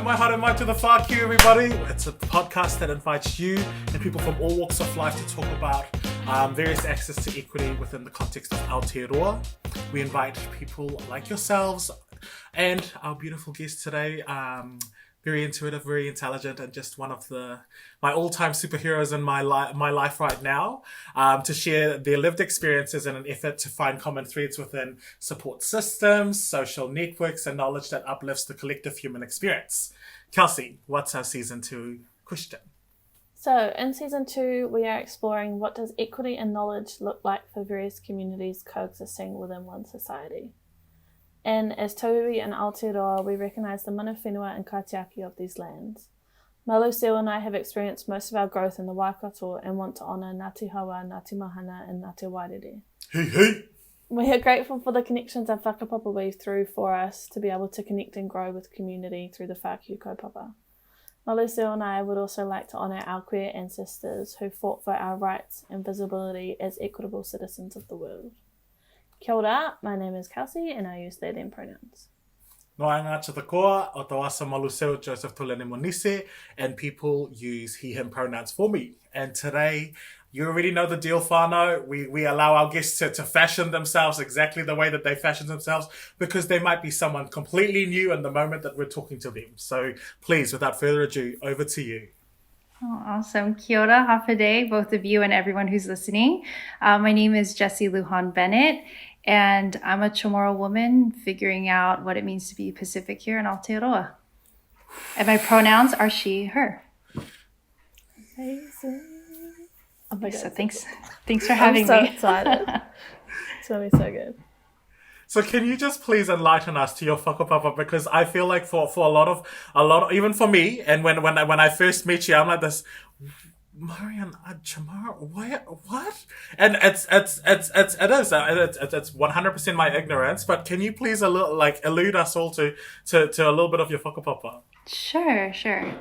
my heart and mind to the far Q, everybody. It's a podcast that invites you and people from all walks of life to talk about various access to equity within the context of Aotearoa. We invite people like yourselves and our beautiful guest today, very intuitive, very intelligent, and just one of my all-time superheroes in my life right now, to share their lived experiences in an effort to find common threads within support systems, social networks, and knowledge that uplifts the collective human experience. Kelsey, what's our season 2 question? So in season 2, we are exploring what does equity and knowledge look like for various communities coexisting within one society. And as Tauri and Aotearoa, we recognise the mana whenua and kaitiaki of these lands. Malu Seo and I have experienced most of our growth in the Waikato and want to honour Ngāti Hawa, Ngāti Mahana and Ngāti Wairere. Hey. We are grateful for the connections our whakapapa weave through for us to be able to connect and grow with community through the whākiu kaupapa. Malu Seo and I would also like to honour our queer ancestors who fought for our rights and visibility as equitable citizens of the world. Kia ora, my name is Kelsey and I use they them pronouns. No ngāti te koa, o tō asa Malu Seo, Joseph Tulene Monise, and people use he, him pronouns for me. And today, you already know the deal, whānau. We allow our guests to fashion themselves exactly the way that they fashion themselves, because they might be someone completely new in the moment that we're talking to them. So please, without further ado, over to you. Oh, awesome. Kia ora, hafa day, both of you and everyone who's listening. My name is Jesi Lujan Bennett, and I'm a Chamorro woman figuring out what it means to be Pacific here in Aotearoa. And my pronouns are she, her. Amazing. Oh my God. So thanks for having me. I'm so excited. It's going to be so good. So can you just please enlighten us to your whakapapa? Because I feel like for a lot of, even for me, and when I first met you, I'm like this, Mariana, Chamorro, what? And it is 100% my ignorance, but can you please allude us all to a little bit of your whakapapa? Sure.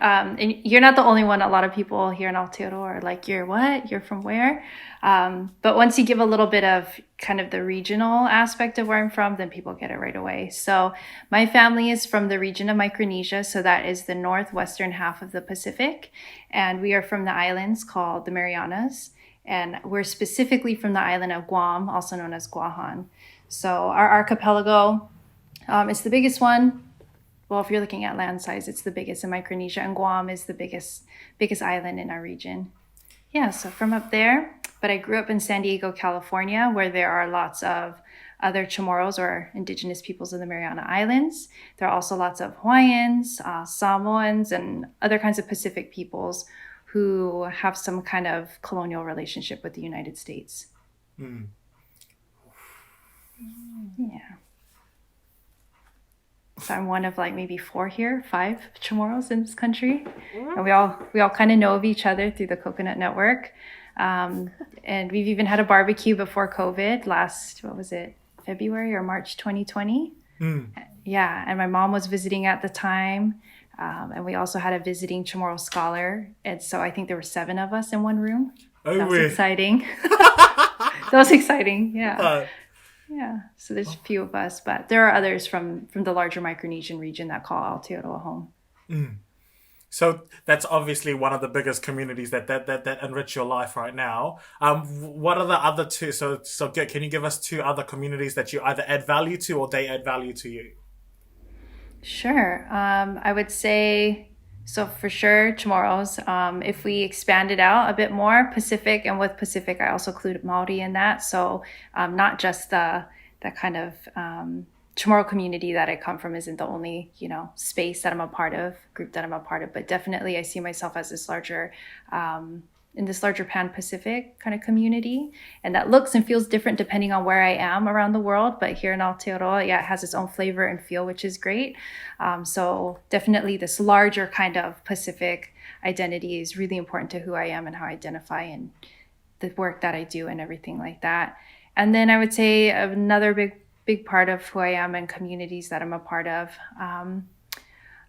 And you're not the only one. A lot of people here in Aotearoa are like, you're what? You're from where? But once you give a little bit of kind of the regional aspect of where I'm from, then people get it right away. So my family is from the region of Micronesia. So that is the northwestern half of the Pacific. And we are from the islands called the Marianas. And we're specifically from the island of Guam, also known as Guåhan. So our archipelago is the biggest one. Well, if you're looking at land size, it's the biggest in Micronesia, and Guam is the biggest island in our region. Yeah, so from up there, but I grew up in San Diego, California, where there are lots of other Chamorros or indigenous peoples of the Mariana Islands. There are also lots of Hawaiians, Samoans, and other kinds of Pacific peoples who have some kind of colonial relationship with the United States. Mm. Yeah. So I'm one of maybe 5 Chamorros in this country. And we all kind of know of each other through the Coconut Network. And we've even had a barbecue before COVID last, February or March 2020. Mm. Yeah, and my mom was visiting at the time. And we also had a visiting Chamorro scholar. And so I think there were 7 of us in one room. Oh, that was exciting. That was exciting, yeah. Yeah, so there's a few of us, but there are others from the larger Micronesian region that call Aotearoa home. Mm. So that's obviously one of the biggest communities that enrich your life right now. What are the other 2? So can you give us 2 other communities that you either add value to or they add value to you? Sure. I would say, so for sure, Chamorros. If we expand it out a bit more, Pacific, and with Pacific, I also include Maori in that. So not just that kind of Chamorro community that I come from isn't the only, space that I'm a part of, group that I'm a part of, but definitely I see myself as this larger, in this larger Pan-Pacific kind of community. And that looks and feels different depending on where I am around the world. But here in Aotearoa, it has its own flavor and feel, which is great. So definitely this larger kind of Pacific identity is really important to who I am and how I identify and the work that I do and everything like that. And then I would say another big part of who I am and communities that I'm a part of. I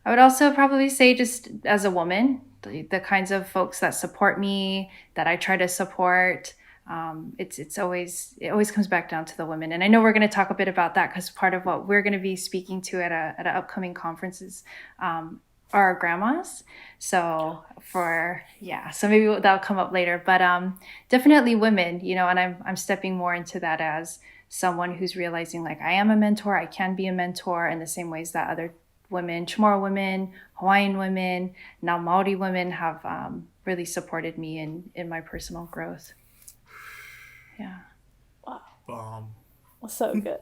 would also probably say just as a woman, the kinds of folks that support me, that I try to support. It always comes back down to the women. And I know we're going to talk a bit about that because part of what we're going to be speaking to at an upcoming conference is our grandmas. So so maybe that'll come up later, but definitely women, and I'm stepping more into that as someone who's realizing like I am a mentor. I can be a mentor in the same ways that other women, Chamorro women, Hawaiian women, now Maori women have really supported me in my personal growth. Yeah. Wow. So good.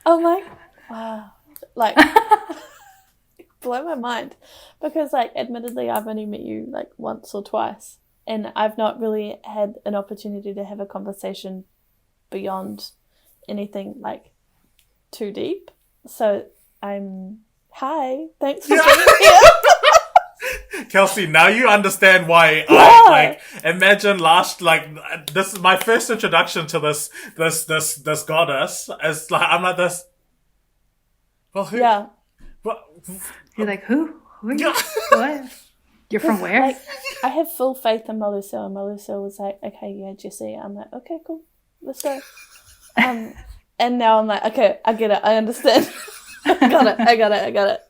Oh my, wow. Like, blow my mind. Because, like, admittedly, I've only met you, like, once or twice. And I've not really had an opportunity to have a conversation beyond anything, like, too deep. So, hi, thanks for being here. Kelsey, now you understand why imagine this is my first introduction to this goddess. It's like, I'm like this. Well, who? Yeah. What? You're like, who? Who are you? What? You're from where? Like, I have full faith in Maluso, and Maluso was like, okay, yeah, Jesi. I'm like, okay, cool, let's go. And now I'm like, okay, I get it, I understand. I got it.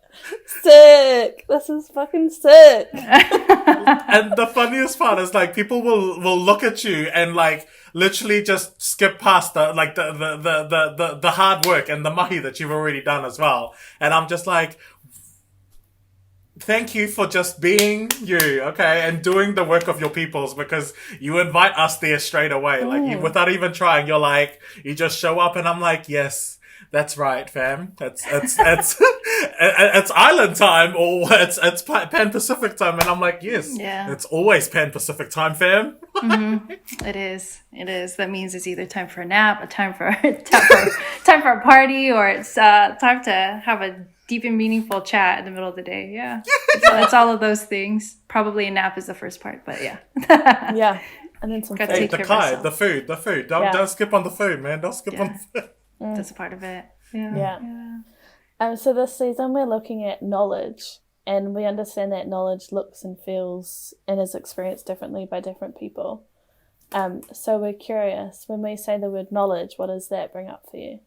Sick. This is fucking sick. And the funniest part is like people will look at you and like literally just skip past the hard work and the mahi that you've already done as well. And I'm just like, thank you for just being you, okay, and doing the work of your peoples, because you invite us there straight away. Like you, without even trying, you're like, you just show up and I'm like, yes. That's right, fam. It's it's island time, or it's Pan Pacific time, and I'm like, yes, it's always Pan Pacific time, fam. Mm-hmm. It is. That means it's either time for a nap, time for a party, or it's time to have a deep and meaningful chat in the middle of the day. Yeah, it's all of those things. Probably a nap is the first part, but yeah. Yeah, and then some food. The food. Don't skip on the food, man. Don't skip on the food. That's a part of it. Yeah. So this season we're looking at knowledge, and we understand that knowledge looks and feels and is experienced differently by different people. So we're curious, when we say the word knowledge, what does that bring up for you?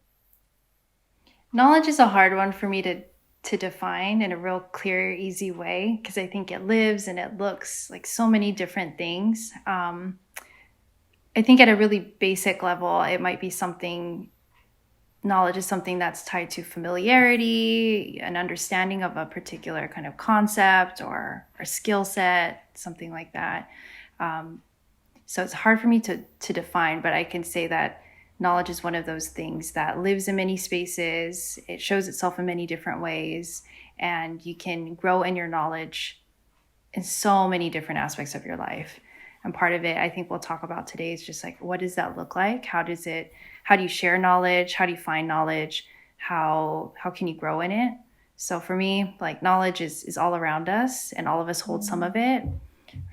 Knowledge is a hard one for me to define in a real clear, easy way, because I think it lives and it looks like so many different things. I think at a really basic level, it might be knowledge is something that's tied to familiarity, an understanding of a particular kind of concept or skill set, something like that. So it's hard for me to define, but I can say that knowledge is one of those things that lives in many spaces. It shows itself in many different ways, and you can grow in your knowledge in so many different aspects of your life. And part of it, I think we'll talk about today, is just like, what does that look like? How do you share knowledge? How do you find knowledge? How can you grow in it? So for me, like, knowledge is all around us, and all of us hold some of it,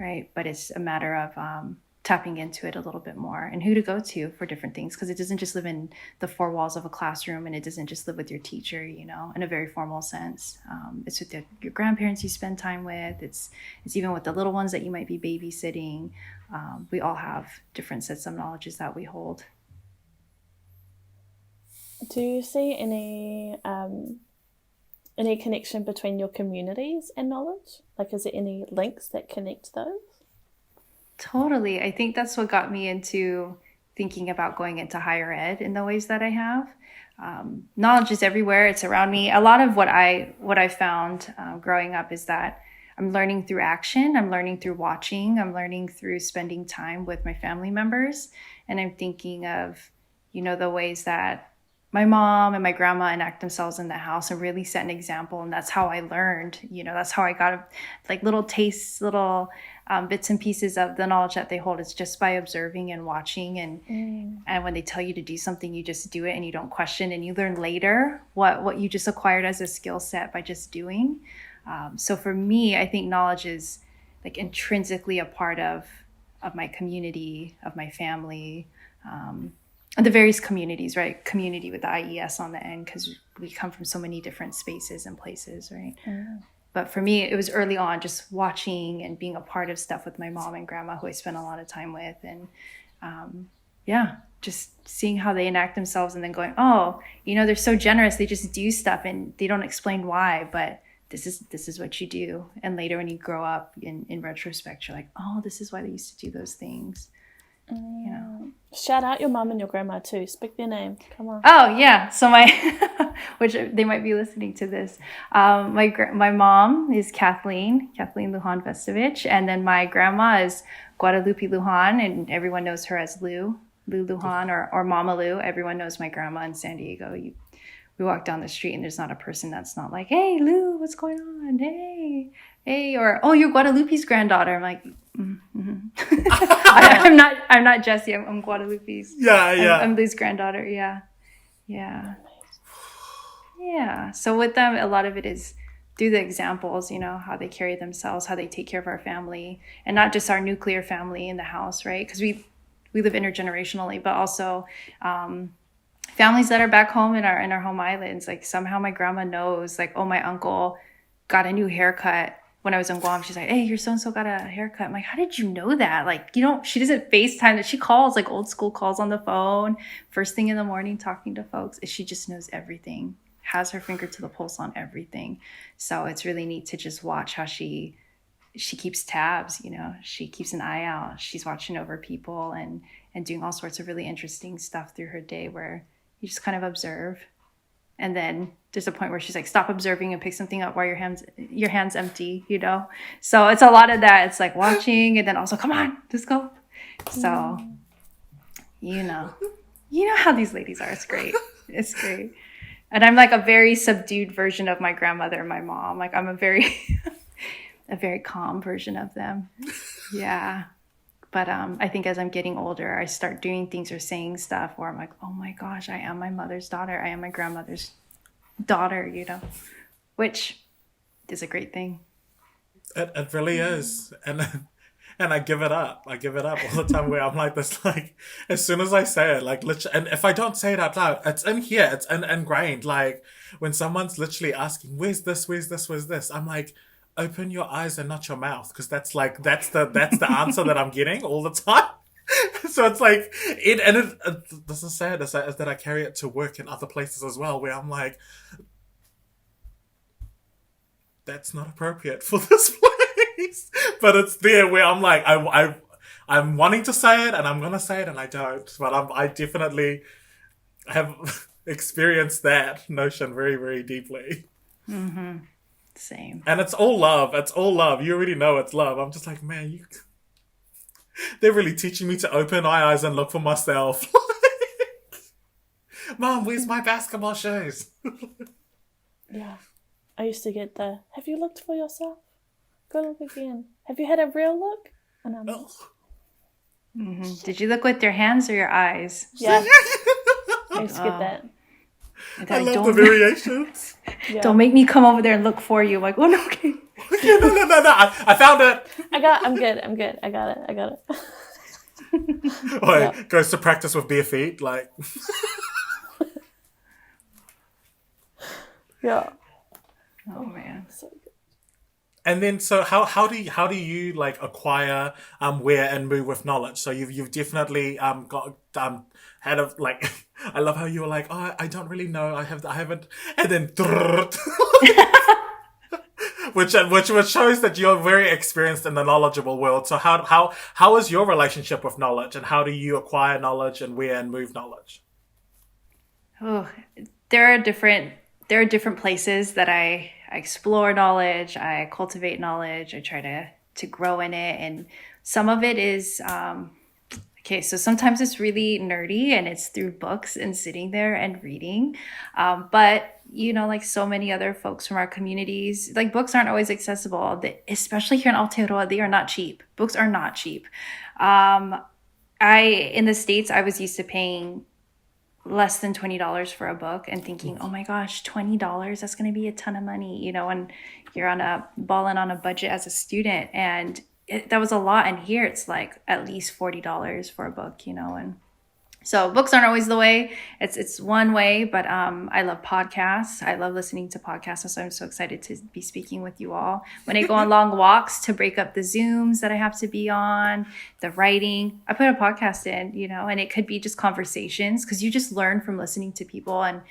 right? But it's a matter of tapping into it a little bit more, and who to go to for different things, because it doesn't just live in the four walls of a classroom, and it doesn't just live with your teacher, in a very formal sense. It's with your grandparents you spend time with. It's even with the little ones that you might be babysitting. We all have different sets of knowledges that we hold. Do you see any connection between your communities and knowledge? Like, is there any links that connect those? Totally. I think that's what got me into thinking about going into higher ed in the ways that I have. Knowledge is everywhere. It's around me. A lot of what I found growing up is that I'm learning through action. I'm learning through watching. I'm learning through spending time with my family members. And I'm thinking of, the ways that my mom and my grandma enact themselves in the house and really set an example. And that's how I learned, that's how I got like little tastes, little bits and pieces of the knowledge that they hold. It's just by observing and watching. And when they tell you to do something, you just do it and you don't question, and you learn later what you just acquired as a skill set by just doing. So for me, I think knowledge is like intrinsically a part of my community, of my family, the various communities, right? Community with the IES on the end, because we come from so many different spaces and places, right? But for me, it was early on just watching and being a part of stuff with my mom and grandma, who I spent a lot of time with. And just seeing how they enact themselves, and then going, oh, they're so generous. They just do stuff and they don't explain why, but this is what you do. And later when you grow up in retrospect, you're like, oh, this is why they used to do those things. You know. Shout out your mum and your grandma too. Speak their name. Come on. Oh yeah. So my, which they might be listening to this. My mom is Kathleen Lujan Vestovich, and then my grandma is Guadalupe Lujan, and everyone knows her as Lou Lujan or Mama Lou. Everyone knows my grandma in San Diego. We walk down the street and there's not a person that's not like, hey Lou, what's going on? Hey, or oh, you're Guadalupe's granddaughter. I'm like, I'm not Jesi. I'm Guadalupe's. Yeah. I'm Lou's granddaughter. Yeah. So with them, a lot of it is through the examples, you know, how they carry themselves, how they take care of our family, and not just our nuclear family in the house, right? Because we live intergenerationally, but also families that are back home in our home islands. Like somehow my grandma knows, like, oh, my uncle got a new haircut when I was in Guam. She's like, hey, your so-and-so got a haircut. I'm like, how did you know that? Like, you know, she doesn't FaceTime, that she calls like old school calls on the phone first thing in the morning talking to folks. She just knows everything, has her finger to the pulse on everything. So it's really neat to just watch how she keeps tabs, you know, she keeps an eye out. She's watching over people and doing all sorts of really interesting stuff through her day where you just kind of observe. And then there's a point where she's like, stop observing and pick something up while your hand's empty, you know? So it's a lot of that. It's like watching and then also, come on, let's go. So, you know how these ladies are. It's great. It's great. And I'm like a very subdued version of my grandmother and my mom. Like I'm a very calm version of them. Yeah. But I think as I'm getting older, I start doing things or saying stuff where I'm like, oh my gosh, I am my mother's daughter. I am my grandmother's daughter, you know, which is a great thing. It really is. And I give it up. I give it up all the time where I'm like this, like, as soon as I say it, like, literally, and if I don't say it out loud, it's in here, it's ingrained. Like, when someone's literally asking, where's this, I'm like, open your eyes and not your mouth, because that's the answer that I'm getting all the time. So it's like this is sad, is that I carry it to work in other places as well, where I'm like, that's not appropriate for this place, but it's there where I'm like, I'm wanting to say it and I'm gonna say it and I don't, but I definitely have experienced that notion very, very deeply. Mm-hmm. Same. And it's all love. You already know it's love. I'm just like, man, they're really teaching me to open my eyes and look for myself. Mom, where's my basketball shoes? Yeah. I used to get have you looked for yourself? Go look again. Have you had a real look? And I'm mm-hmm. Did you look with your hands or your eyes? Yeah. I used to get that. I love the variations. Yeah. Don't make me come over there and look for you. I'm like, oh no, okay. No. I found it. I'm good. I got it. Goes to practice with bare feet, like. Yeah. Oh man. So good. And then, so how do you like acquire wear and move with knowledge? So you've definitely got had a like. I love how you were like, oh, I don't really know. I haven't, and then which shows that you're very experienced in the knowledgeable world. So how is your relationship with knowledge, and how do you acquire knowledge and wear and move knowledge? Oh, there are different places that I explore knowledge, I cultivate knowledge, I try to grow in it. And some of it is, so sometimes it's really nerdy and it's through books and sitting there and reading. But, you know, like so many other folks from our communities, like books aren't always accessible, especially here in Aotearoa, they are not cheap. Books are not cheap. In the States, I was used to paying less than $20 for a book and thinking, oh my gosh, $20, that's going to be a ton of money, you know, and you're balling on a budget as a student. And that was a lot. And here it's like at least $40 for a book, you know, and so books aren't always the way. It's one way, but I love podcasts. I love listening to podcasts. So I'm so excited to be speaking with you all. When I go on long walks to break up the Zooms that I have to be on, the writing, I put a podcast in, you know, and it could be just conversations because you just learn from listening to people. And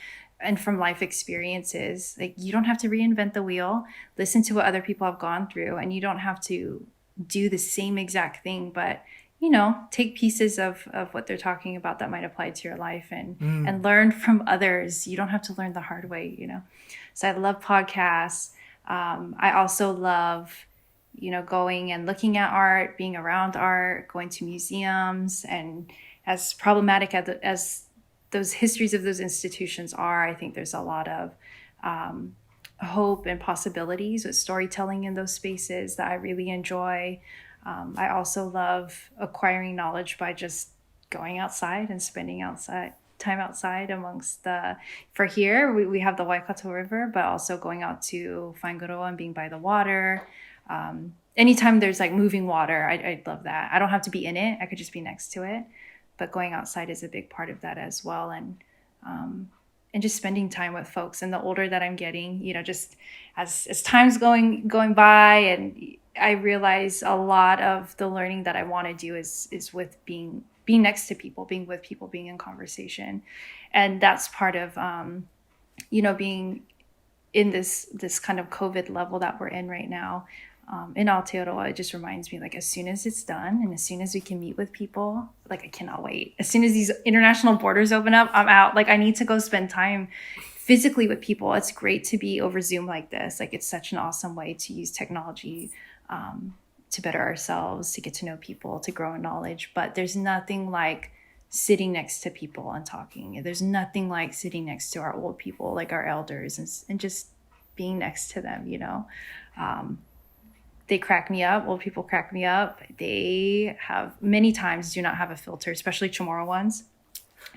and from life experiences. Like, you don't have to reinvent the wheel. Listen to what other people have gone through, and you don't have to do the same exact thing, but take pieces of what they're talking about that might apply to your life, and learn from others. You don't have to learn the hard way. So I love podcasts. I also love going and looking at art, being around art, going to museums. And as problematic as those histories of those institutions are, I think there's a lot of hope and possibilities with storytelling in those spaces that I really enjoy. I also love acquiring knowledge by just going outside and spending time outside amongst for here, we have the Waikato River, but also going out to Whaingaroa and being by the water. Anytime there's like moving water, I love that. I don't have to be in it. I could just be next to it. But going outside is a big part of that as well. And just spending time with folks. And the older that I'm getting, just as time's going by, and I realize a lot of the learning that I want to do is with being next to people, being with people, being in conversation. And that's part of, being in this kind of COVID level that we're in right now. In Aotearoa, it just reminds me, like, as soon as it's done and as soon as we can meet with people, like, I cannot wait. As soon as these international borders open up, I'm out. Like, I need to go spend time physically with people. It's great to be over Zoom like this. Like, it's such an awesome way to use technology to better ourselves, to get to know people, to grow in knowledge. But there's nothing like sitting next to people and talking. There's nothing like sitting next to our old people, like our elders, and just being next to them, They crack me up. Old people crack me up. They have many times do not have a filter, especially Chamorro ones.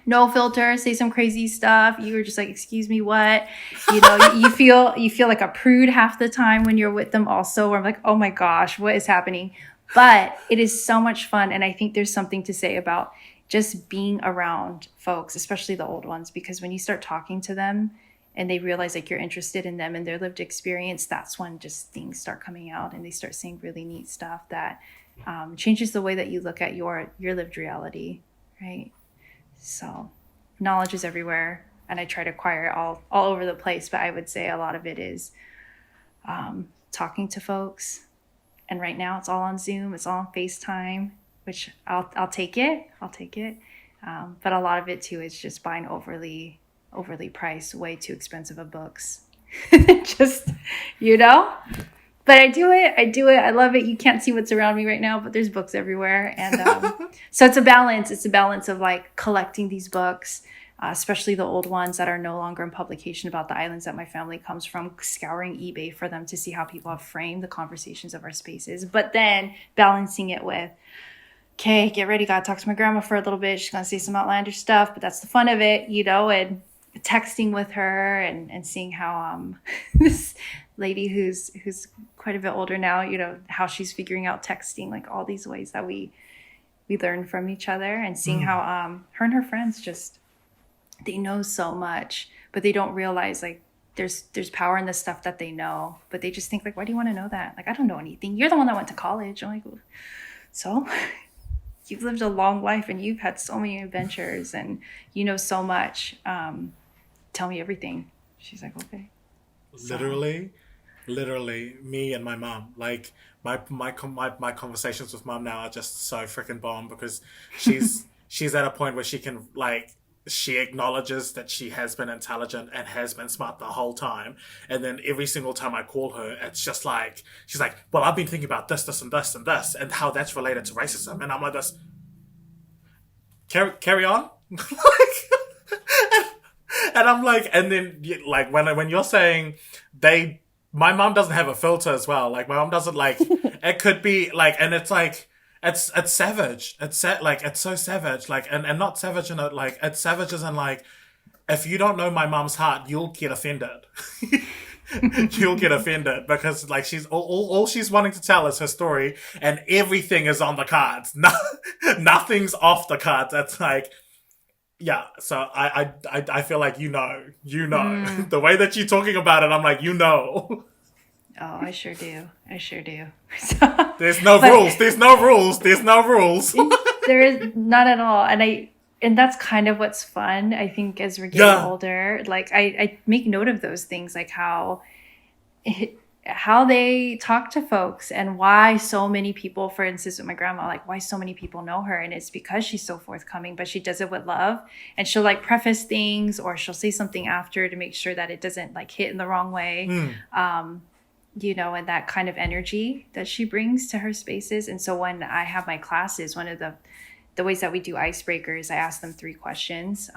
No filter, say some crazy stuff. You were just like, excuse me, what? You feel like a prude half the time when you're with them also, where I'm like, oh my gosh, what is happening? But it is so much fun. And I think there's something to say about just being around folks, especially the old ones, because when you start talking to them and they realize like you're interested in them and their lived experience, that's when just things start coming out and they start saying really neat stuff that changes the way that you look at your lived reality, right? So knowledge is everywhere, and I try to acquire it all over the place, but I would say a lot of it is talking to folks. And right now it's all on Zoom, it's all on FaceTime, which I'll take it. But a lot of it too is just buying overly priced, way too expensive of books. Just, but I do it. I love it. You can't see what's around me right now, but there's books everywhere. And so it's a balance. It's a balance of like collecting these books, especially the old ones that are no longer in publication about the islands that my family comes from, scouring eBay for them to see how people have framed the conversations of our spaces, but then balancing it with, okay, get ready, gotta talk to my grandma for a little bit. She's gonna say some outlandish stuff, but that's the fun of it, and texting with her and seeing how this lady who's quite a bit older now, how she's figuring out texting, like all these ways that we learn from each other, and seeing how her and her friends just, they know so much, but they don't realize like there's power in the stuff that they know, but they just think like, why do you want to know that? Like, I don't know anything. You're the one that went to college. I'm like, so you've lived a long life and you've had so many adventures and you know so much. Tell me everything. She's like, okay. Literally me and my mom, like my conversations with mom now are just so freaking bomb, because she's at a point where she can, like, she acknowledges that she has been intelligent and has been smart the whole time, and then every single time I call her, it's just like, she's like, well, I've been thinking about this and this and this and how that's related to racism, and I'm like, this, carry on. And I'm like, and then like when you're saying my mom doesn't have a filter as well, like my mom doesn't, like, it could be like, and it's like, it's savage. It's so savage. Like, and not savage in it, like, it's savage as in, like, if you don't know my mom's heart, you'll get offended. You'll get offended because, like, she's all she's wanting to tell is her story, and everything is on the cards. Nothing's off the cards. That's like, yeah. So I feel like you know the way that you're talking about it. I'm like, Oh, I sure do. There's no rules. There's no rules. There is not at all. And and that's kind of what's fun, I think, as we're getting older. Like I make note of those things, like how they talk to folks and why so many people, for instance, with my grandma, like why so many people know her. And it's because she's so forthcoming, but she does it with love. And she'll like preface things, or she'll say something after to make sure that it doesn't like hit in the wrong way. You know, and that kind of energy that she brings to her spaces. And so when I have my classes, one of the ways that we do icebreakers, I ask them 3 questions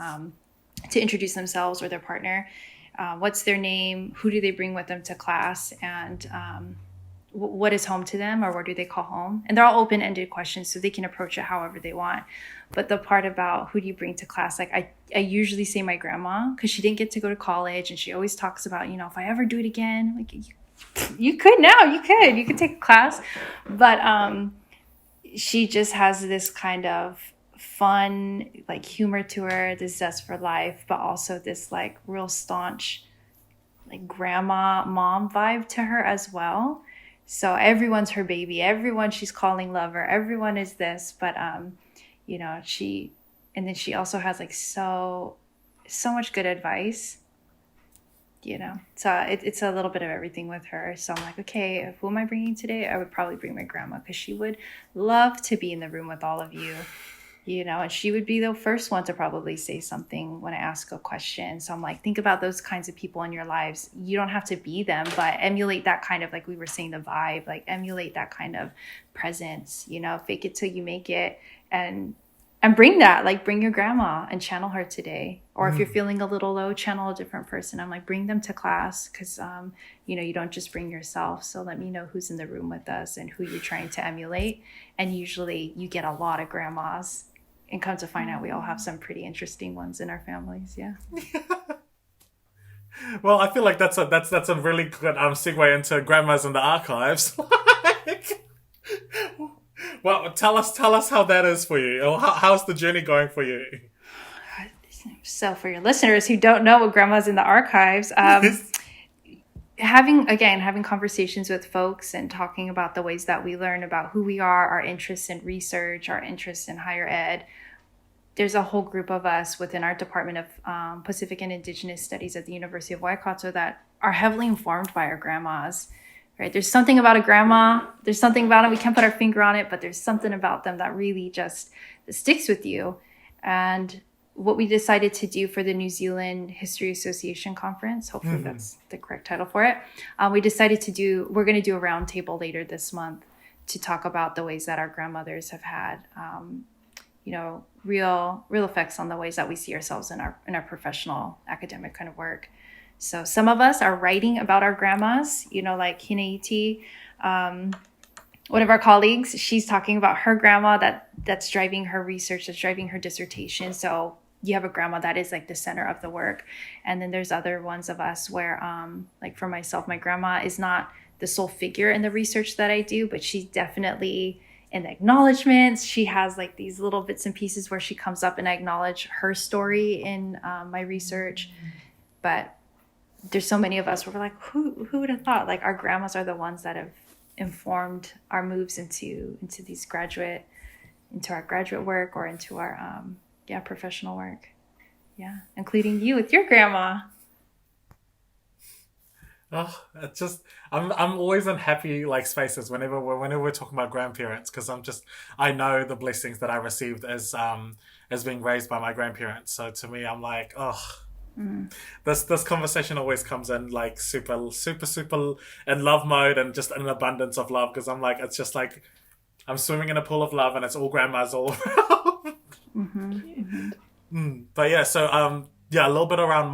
to introduce themselves or their partner. What's their name? Who do they bring with them to class? And what is home to them, or what do they call home? And they're all open-ended questions, so they can approach it however they want. But the part about who do you bring to class, like I usually say my grandma, because she didn't get to go to college, and she always talks about, you know, if I ever do it again, like you could now, you could take a class. But she just has this kind of fun, like humor to her, this zest for life, but also this like real staunch, like grandma mom vibe to her as well. So everyone's her baby, everyone she's calling lover, everyone is this, but you know, she also has like so much good advice, you know. So it's a little bit of everything with her. So I'm like, okay, who am I bringing today? I would probably bring my grandma, because she would love to be in the room with all of you, you know, and she would be the first one to probably say something when I ask a question. So I'm like, think about those kinds of people in your lives. You don't have to be them, but emulate that kind of, like we were saying, the vibe, like emulate that kind of presence, you know, fake it till you make it. And bring that, like bring your grandma and channel her today. Or if you're feeling a little low, channel a different person. I'm like, bring them to class, because, you know, you don't just bring yourself. So let me know who's in the room with us and who you're trying to emulate. And usually you get a lot of grandmas, and come to find out we all have some pretty interesting ones in our families. Yeah. Well, I feel like that's a really good segue into grandmas in the archives. Well, tell us how that is for you, or how's the journey going for you? So for your listeners who don't know what grandma's in the archives, having conversations with folks and talking about the ways that we learn about who we are, our interests in research, our interests in higher ed. There's a whole group of us within our Department of Pacific and Indigenous Studies at the University of Waikato that are heavily informed by our grandmas, right? There's something about a grandma. There's something about it. We can't put our finger on it, but there's something about them that really just sticks with you. And what we decided to do for the New Zealand History Association conference, hopefully that's the correct title for it, we're going to do a roundtable later this month to talk about the ways that our grandmothers have had, you know, real effects on the ways that we see ourselves in our professional academic kind of work. So some of us are writing about our grandmas, you know, like Hineiti, one of our colleagues, she's talking about her grandma that's driving her research, that's driving her dissertation. So you have a grandma that is like the center of the work. And then there's other ones of us where, like for myself, my grandma is not the sole figure in the research that I do, but she's definitely in the acknowledgements. She has like these little bits and pieces where she comes up and I acknowledge her story in my research. But there's so many of us where we're like, who would have thought? Like our grandmas are the ones that have informed our moves into our graduate work or into our professional work. Yeah, including you with your grandma. Oh, it's just I'm always in happy like spaces whenever we're talking about grandparents, because I know the blessings that I received as being raised by my grandparents. So to me, I'm like, this conversation always comes in like super in love mode and just an abundance of love, because I'm like, it's just like I'm swimming in a pool of love and it's all grandmas all around. But yeah, so a little bit around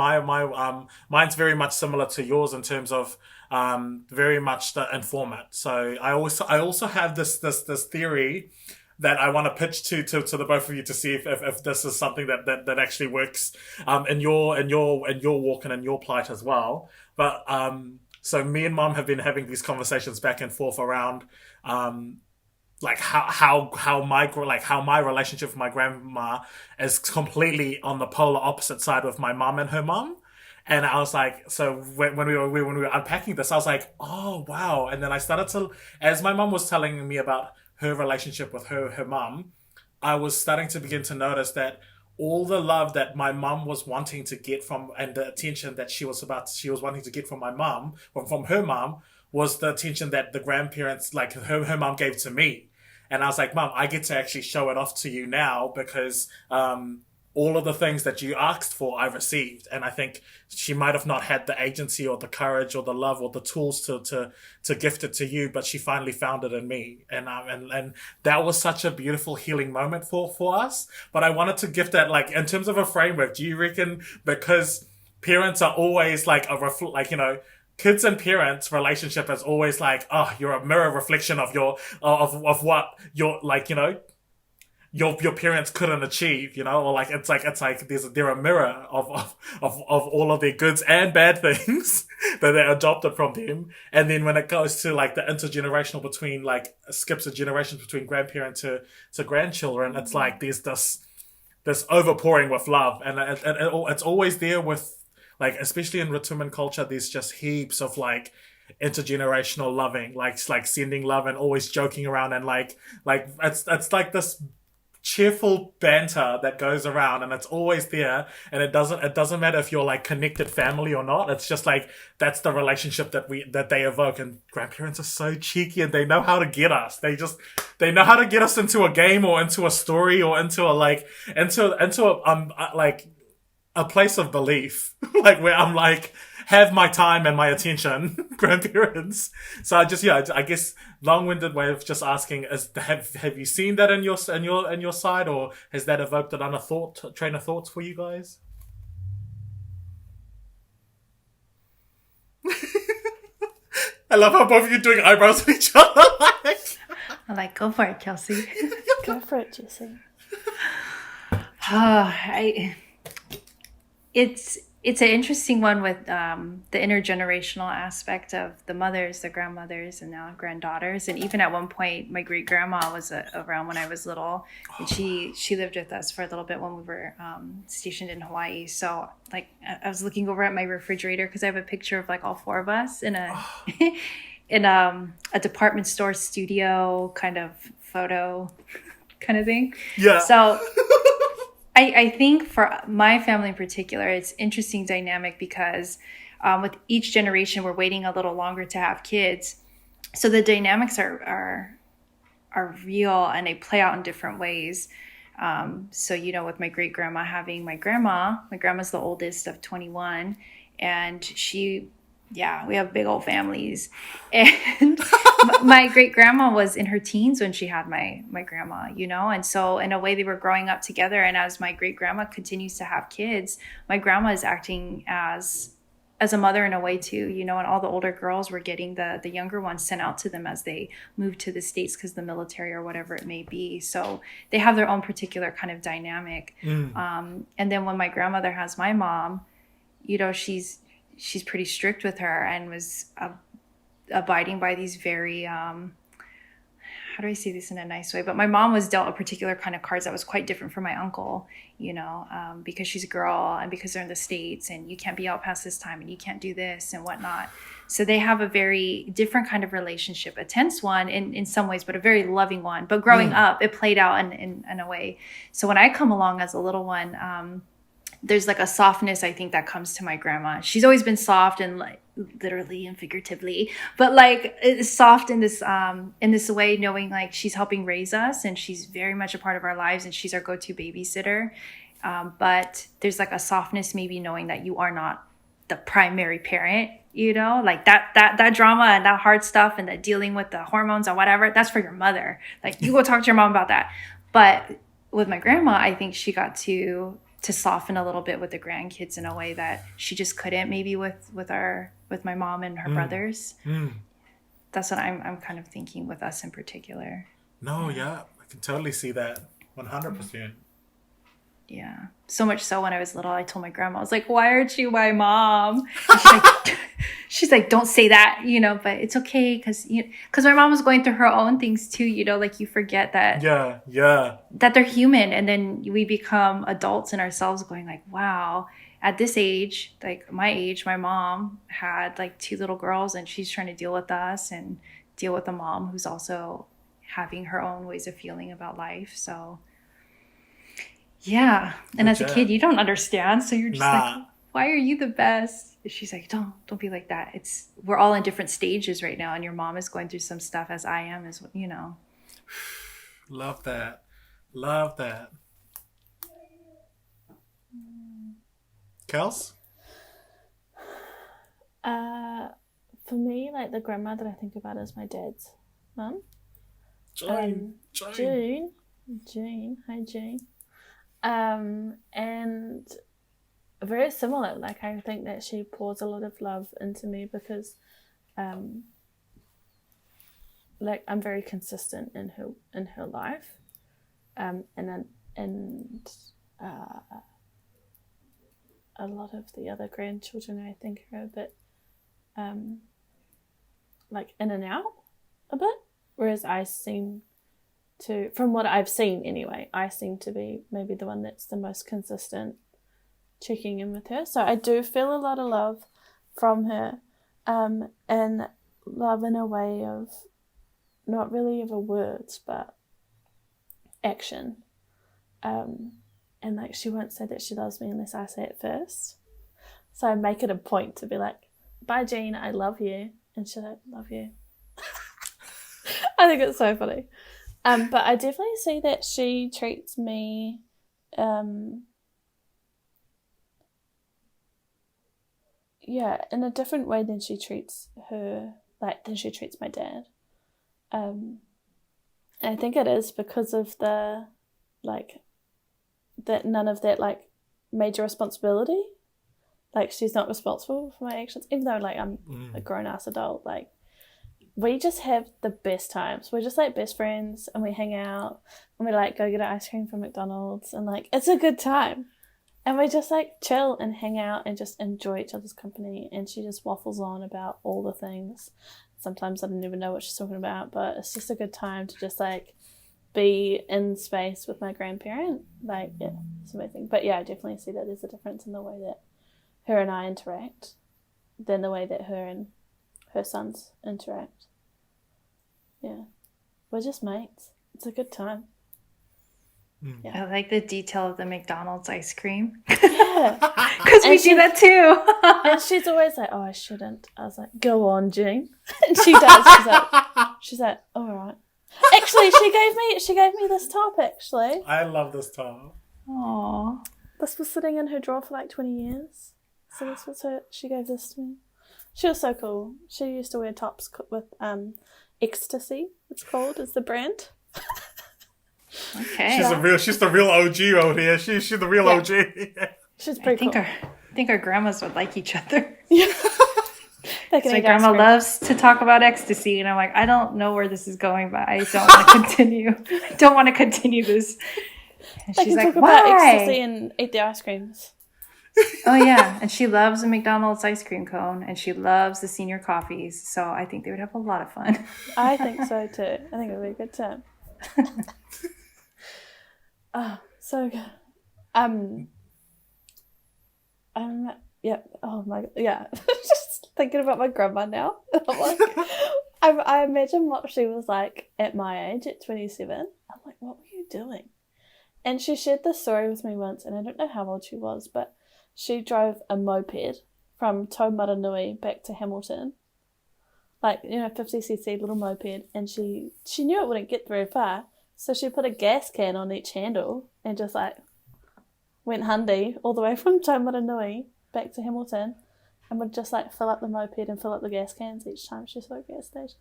mine's very much similar to yours in terms of very much the informant. So I also have this theory that I want to pitch to the both of you to see if this is something that actually works in your walk and in your plight as well. But so me and Mom have been having these conversations back and forth around like how my relationship with my grandma is completely on the polar opposite side with my mom and her mom. And I was like, so when we were unpacking this, I was like, oh wow. And then I started to, as my mom was telling me about her relationship with her mom, I was starting to begin to notice that all the love that my mum was wanting to get from, and the attention that she was wanting to get from my mum, or from her mum, was the attention that the grandparents, like her mum, gave to me. And I was like, Mum, I get to actually show it off to you now, because all of the things that you asked for, I received. And I think she might have not had the agency or the courage or the love or the tools to gift it to you, but she finally found it in me. And that was such a beautiful healing moment for us. But I wanted to gift that, like, in terms of a framework, do you reckon, because parents are always like kids and parents relationship is always like, oh, you're a mirror reflection of of what your, like, your parents couldn't achieve, or like it's like they're a mirror of all of their goods and bad things that they adopted from them. And then when it goes to like the intergenerational between, like, skips a generation between grandparent to grandchildren, it's like there's this overpouring with love, and it's always there with, like, especially in Ratuman culture, there's just heaps of like intergenerational loving, like sending love and always joking around, and like it's like this cheerful banter that goes around, and it's always there, and it doesn't matter if you're like connected family or not. It's just like that's the relationship that they evoke. And grandparents are so cheeky, and they know how to get us. They know how to get us into a game or into a story or into a place of belief, like where I'm like, have my time and my attention, grandparents. So I guess long-winded way of just asking is, have you seen that in your side, or has that evoked another train of thoughts for you guys? I love how both of you are doing eyebrows at each other. I'm like, go for it, Kelsey. Go for it, Jesi. It's an interesting one with the intergenerational aspect of the mothers, the grandmothers, and now granddaughters. And even at one point, my great grandma was around when I was little, and she lived with us for a little bit when we were stationed in Hawaii. So like I was looking over at my refrigerator because I have a picture of like all four of us in a in a department store studio kind of photo kind of thing. Yeah. So. I think for my family in particular, it's interesting dynamic because with each generation, we're waiting a little longer to have kids. So the dynamics are real, and they play out in different ways. So, with my great grandma having my grandma's the oldest of 21, and we have big old families. And my great grandma was in her teens when she had my grandma, and so in a way they were growing up together. And as my great grandma continues to have kids, my grandma is acting as a mother in a way too, and all the older girls were getting the younger ones sent out to them as they moved to the States because the military or whatever it may be. So they have their own particular kind of dynamic. And then when my grandmother has my mom, she's pretty strict with her and was abiding by these very, how do I say this in a nice way? But my mom was dealt a particular kind of cards that was quite different from my uncle, because she's a girl and because they're in the States and you can't be out past this time and you can't do this and whatnot. So they have a very different kind of relationship, a tense one in some ways, but a very loving one. But growing up, it played out in a way. So when I come along as a little one, there's like a softness, I think, that comes to my grandma. She's always been soft, and like literally and figuratively, but like soft in this way, knowing like she's helping raise us and she's very much a part of our lives and she's our go-to babysitter. But there's like a softness, maybe knowing that you are not the primary parent, like that drama and that hard stuff and that dealing with the hormones and whatever, that's for your mother. Like you go talk to your mom about that. But with my grandma, I think she got to soften a little bit with the grandkids in a way that she just couldn't maybe with my mom and her brothers. That's what I'm kind of thinking with us in particular. No, yeah, I can totally see that 100%. Yeah. So much so when I was little, I told my grandma, I was like, why aren't you my mom? She's like, don't say that, but it's okay. Cause my mom was going through her own things too, like you forget that. Yeah. That they're human. And then we become adults in ourselves going like, wow, at this age, like my age, my mom had like 2 little girls and she's trying to deal with us and deal with a mom who's also having her own ways of feeling about life. So Yeah. And as a Legit. kid, you don't understand. So you're just like, Nah. why are you the best? She's like, don't be like that. We're all in different stages right now. And your mom is going through some stuff as I am, as you know. Love that. Love that. Kels? For me, like the grandma that I think about is my dad's mum. June. June. Hi, June. And very similar. Like I think that she pours a lot of love into me because, like I'm very consistent in her life, and a lot of the other grandchildren I think are a bit, like in and out a bit, whereas I seem to, from what I've seen anyway, I seem to be maybe the one that's the most consistent checking in with her. So I do feel a lot of love from her, and love in a way of not really over words but action, and like she won't say that she loves me unless I say it first, so I make it a point to be like, bye Jean, I love you, and she's like, love you. I think it's so funny. But I definitely see that she treats me in a different way than she treats my dad. And I think it is because of the that none of that like major responsibility. Like she's not responsible for my actions, even though like I'm a grown ass adult. Like we just have the best times. We're just like best friends, and we hang out, and we like go get ice cream from McDonald's, and like it's a good time. And we just like chill and hang out and just enjoy each other's company. And she just waffles on about all the things. Sometimes I don't even know what she's talking about, but it's just a good time to just like be in space with my grandparent. Like, yeah, it's amazing. But yeah, I definitely see that there's a difference in the way that her and I interact than the way that her and her sons interact. Yeah. We're just mates. It's a good time. Yeah. I like the detail of the McDonald's ice cream. Yeah. Because we do that too. And she's always like, oh, I shouldn't. I was like, go on, Jean. And she does. She's like, all right. Actually, she gave me this top, actually. I love this top. Aww. This was sitting in her drawer for like 20 years. So this was she gave this to me. She was so cool. She used to wear tops with Ecstasy, it's called, is the brand. Okay. She's the real OG out here. She's the real OG. She's pretty cool. I think our grandmas would like each other. Yeah. So my grandma loves to talk about ecstasy, and I'm like, I don't know where this is going, but I don't want to continue. I don't want to continue this. And she's like, talk why? About ecstasy and eat the ice creams. Oh yeah, and she loves a McDonald's ice cream cone, and she loves the senior coffees. So I think they would have a lot of fun. I think so too. I think it would be a good time. Oh, so good. Yeah. Oh my God. Yeah. Just thinking about my grandma now. I'm like, I imagine what she was like at my age at 27. I'm like, what were you doing? And she shared this story with me once, and I don't know how old she was, but she drove a moped from Taumaranui back to Hamilton. Like, 50cc little moped, and she knew it wouldn't get very far, so she put a gas can on each handle and just like went hundy all the way from Taumaranui back to Hamilton, and would just like fill up the moped and fill up the gas cans each time she saw a gas station.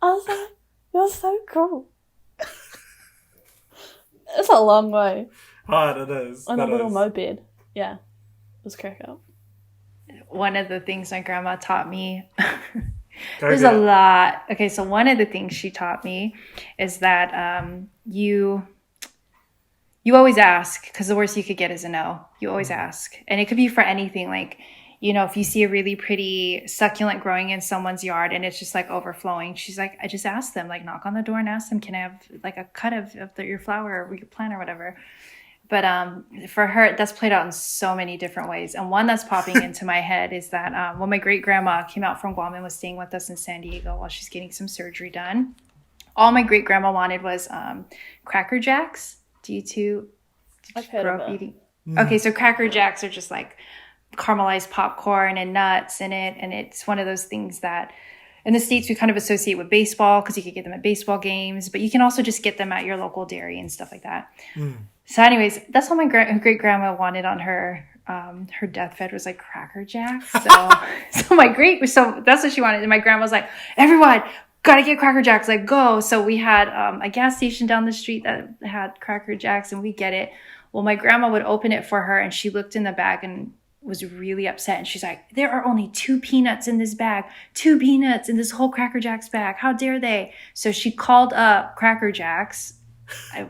I was like, you're so cool. It's a long way. Hard, it is. On a little moped. Yeah. It was crack up. One of the things my grandma taught me, there's a lot. Okay, so one of the things she taught me is that you always ask, because the worst you could get is a no. You always ask. And it could be for anything, like, if you see a really pretty succulent growing in someone's yard and it's just like overflowing, she's like, I just ask them, like knock on the door and ask them, can I have like a cut of your flower or your plant or whatever. But for her, that's played out in so many different ways. And one that's popping into my head is that when my great grandma came out from Guam and was staying with us in San Diego while she's getting some surgery done, all my great grandma wanted was Cracker Jacks. Do you two I've heard grow of up it. eating? Okay, so Cracker Jacks are just like caramelized popcorn and nuts in it, and it's one of those things that in the States we kind of associate with baseball because you could get them at baseball games, but you can also just get them at your local dairy and stuff like that. So anyways, that's what my great grandma wanted on her deathbed, was like Cracker Jacks. So so that's what she wanted, and my grandma was like, everyone gotta get Cracker Jacks, like go. So we had a gas station down the street that had Cracker Jacks, and we get it. Well, my grandma would open it for her, and she looked in the bag and was really upset. And she's like, there are only 2 peanuts in this bag, 2 peanuts in this whole Cracker Jacks bag. How dare they? So she called up Cracker Jacks,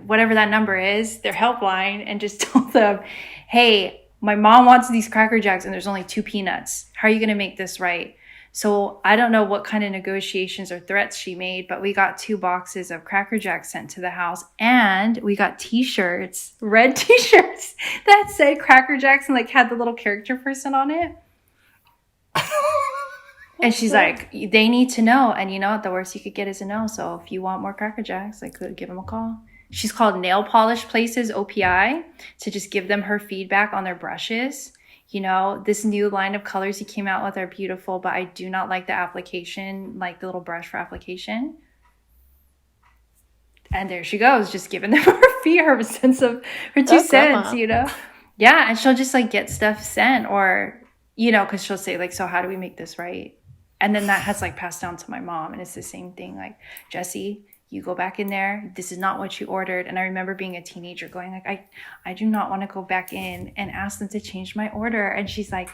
whatever that number is, their helpline, and just told them, hey, my mom wants these Cracker Jacks and there's only 2 peanuts. How are you going to make this right? So I don't know what kind of negotiations or threats she made, but we got 2 boxes of Cracker Jacks sent to the house, and we got t-shirts, red t-shirts that said Cracker Jacks and like had the little character person on it. And she's like, they need to know. And you know what? The worst you could get is a no. So if you want more Cracker Jacks, I could give them a call. She's called Nail Polish Places, OPI, to just give them her feedback on their brushes. You know, this new line of colors he came out with are beautiful, but I do not like the application, like the little brush for application. And there she goes, just giving them her sense of her 2 cents, you know? Yeah, and she'll just like get stuff sent, or, you know, because she'll say like, so how do we make this right? And then that has like passed down to my mom, and it's the same thing. Like, Jesse, you go back in there. This is not what you ordered. And I remember being a teenager going like, I do not want to go back in and ask them to change my order. And she's like,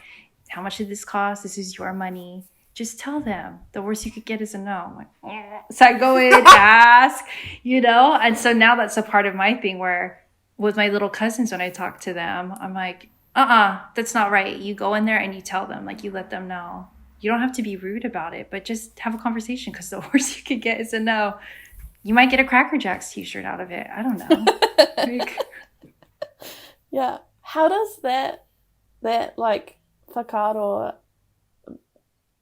how much did this cost? This is your money. Just tell them. The worst you could get is a no. I'm like, oh. So I go in, ask, you know? And so now that's a part of my thing where with my little cousins, when I talk to them, I'm like, that's not right. You go in there and you tell them, like you let them know. You don't have to be rude about it, but just have a conversation, because the worst you could get is a no. You might get a Cracker Jacks t-shirt out of it. I don't know. Yeah. How does that like whakaaro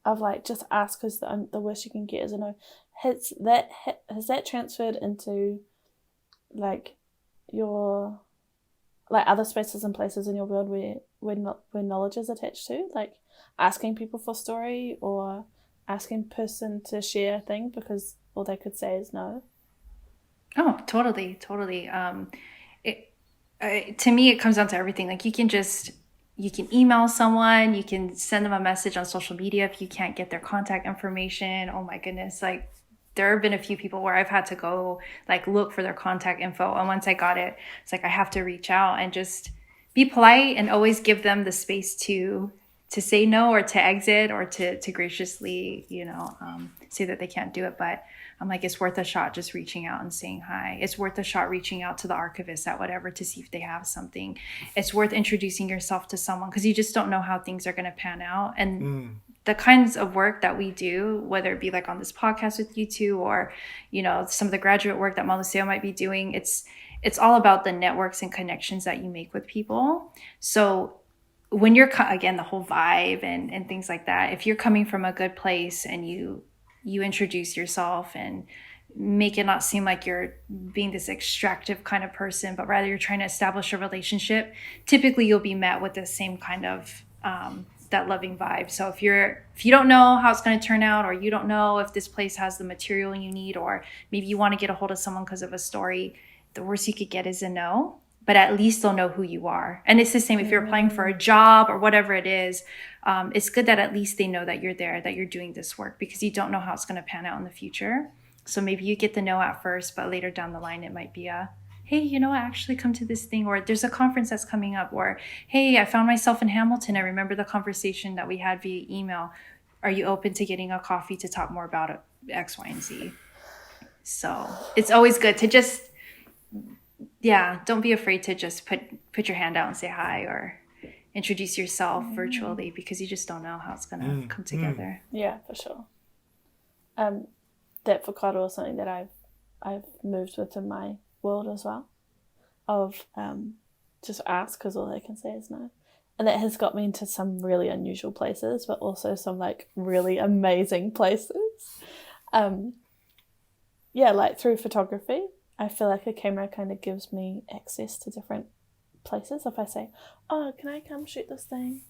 of like just ask because the worst you can get is a no, has that transferred into like your like other spaces and places in your world where knowledge is attached to, like asking people for story or asking person to share a thing because all they could say is no? Oh, totally. To me, it comes down to everything. Like you can email someone, you can send them a message on social media if you can't get their contact information. Oh my goodness. Like there have been a few people where I've had to go like look for their contact info. And once I got it, it's like I have to reach out and just be polite and always give them the space to say no or to exit or to graciously, say that they can't do it. But I'm like, it's worth a shot just reaching out and saying hi. It's worth a shot reaching out to the archivist at whatever to see if they have something. It's worth introducing yourself to someone because you just don't know how things are going to pan out. And the kinds of work that we do, whether it be like on this podcast with you two or, some of the graduate work that Maluseo might be doing, it's all about the networks and connections that you make with people. So when you're, again, the whole vibe and things like that, if you're coming from a good place and you introduce yourself and make it not seem like you're being this extractive kind of person, but rather you're trying to establish a relationship, typically you'll be met with the same kind of that loving vibe. So if you don't know how it's going to turn out, or you don't know if this place has the material you need, or maybe you want to get a hold of someone because of a story, the worst you could get is a no. But at least they'll know who you are. And it's the same if you're applying for a job or whatever it is. It's good that at least they know that you're there, that you're doing this work, because you don't know how it's going to pan out in the future. So maybe you get the no at first, but later down the line, it might be hey, I actually come to this thing, or there's a conference that's coming up, or hey, I found myself in Hamilton. I remember the conversation that we had via email. Are you open to getting a coffee to talk more about X, Y, and Z? So it's always good to just... don't be afraid to just put your hand out and say hi or introduce yourself virtually, because you just don't know how it's going to come together. Yeah, for sure. That whakaaro is something that I've moved with in my world as well, of just ask because all they can say is no. And that has got me into some really unusual places, but also some like really amazing places. Like through photography. I feel like a camera kind of gives me access to different places if I say, oh, can I come shoot this thing?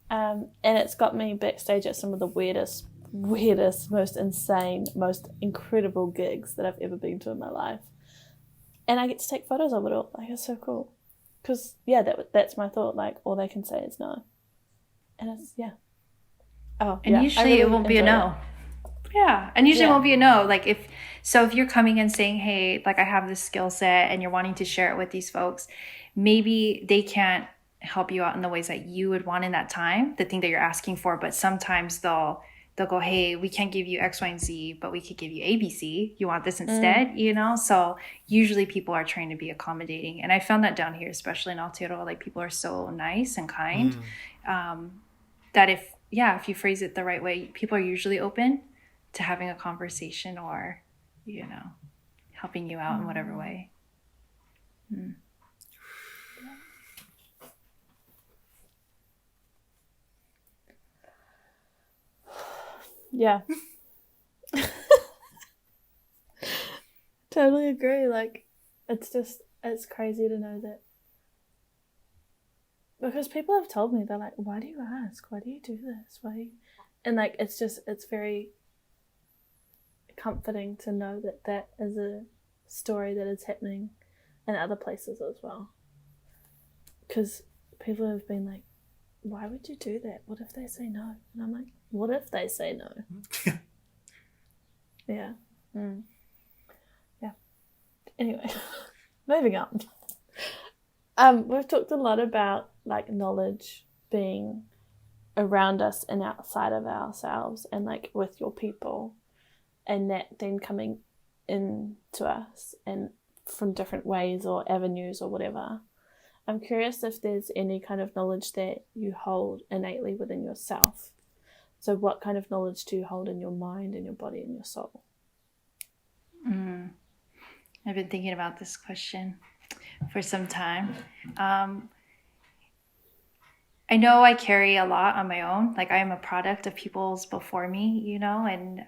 And it's got me backstage at some of the weirdest, most insane, most incredible gigs that I've ever been to in my life. And I get to take photos of it all. Like, it's so cool. Because, yeah, that's my thought. Like, all they can say is no. And it's, yeah. Oh, and yeah, usually really it won't be a no. Yeah. And usually it won't be a no. Like, if you're coming and saying, hey, like, I have this skill set and you're wanting to share it with these folks, maybe they can't help you out in the ways that you would want in that time, the thing that you're asking for. But sometimes they'll go, hey, we can't give you X, Y, and Z, but we could give you A, B, C. You want this instead, you know? So usually people are trying to be accommodating. And I found that down here, especially in Aotearoa, like, people are so nice and kind that if you phrase it the right way, people are usually open to having a conversation or, you know, helping you out in whatever way. Yeah. Totally agree. Like, it's crazy to know that. Because people have told me, they're like, why do you ask? Why do you do this? And like, it's very comforting to know that is a story that is happening in other places as well. Because people have been like, why would you do that? What if they say no? And I'm like, what if they say no? Yeah. Yeah. Anyway, moving on. We've talked a lot about like knowledge being around us and outside of ourselves and like with your people, and that then coming into us and from different ways or avenues or whatever. I'm curious if there's any kind of knowledge that you hold innately within yourself. So what kind of knowledge do you hold in your mind and your body and your soul? I've been thinking about this question for some time. I know I carry a lot on my own. Like, I am a product of people's before me, you know, and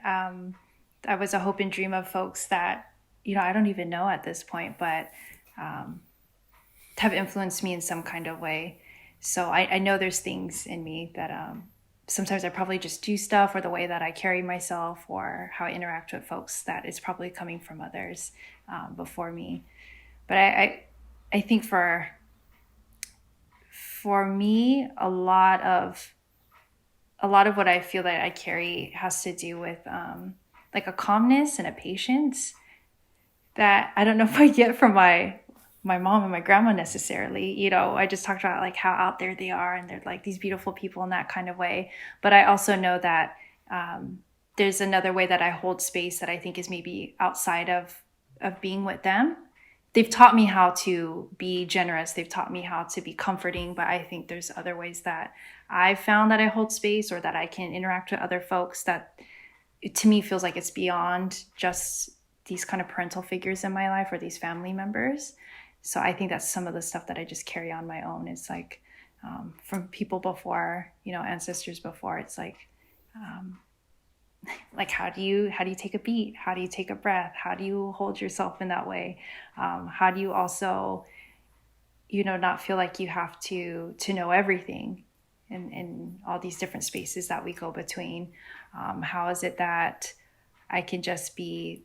I was a hope and dream of folks that, you know, I don't even know at this point, but have influenced me in some kind of way. So I know there's things in me that sometimes I probably just do stuff, or the way that I carry myself or how I interact with folks, that is probably coming from others before me. But I think for me, a lot of what I feel that I carry has to do with like a calmness and a patience that I don't know if I get from my mom and my grandma necessarily. You know, I just talked about like how out there they are and they're like these beautiful people in that kind of way. But I also know that there's another way that I hold space that I think is maybe outside of being with them. They've taught me how to be generous. They've taught me how to be comforting. But I think there's other ways that I've found that I hold space, or that I can interact with other folks, that to me feels like it's beyond just these kind of parental figures in my life or these family members. So I think that's some of the stuff that I just carry on my own. It's like from people before, you know, ancestors before. It's like how do you take a beat? How do you take a breath? How do you hold yourself in that way? How do you also, you know, not feel like you have to know everything in all these different spaces that we go between? How is it that I can just be,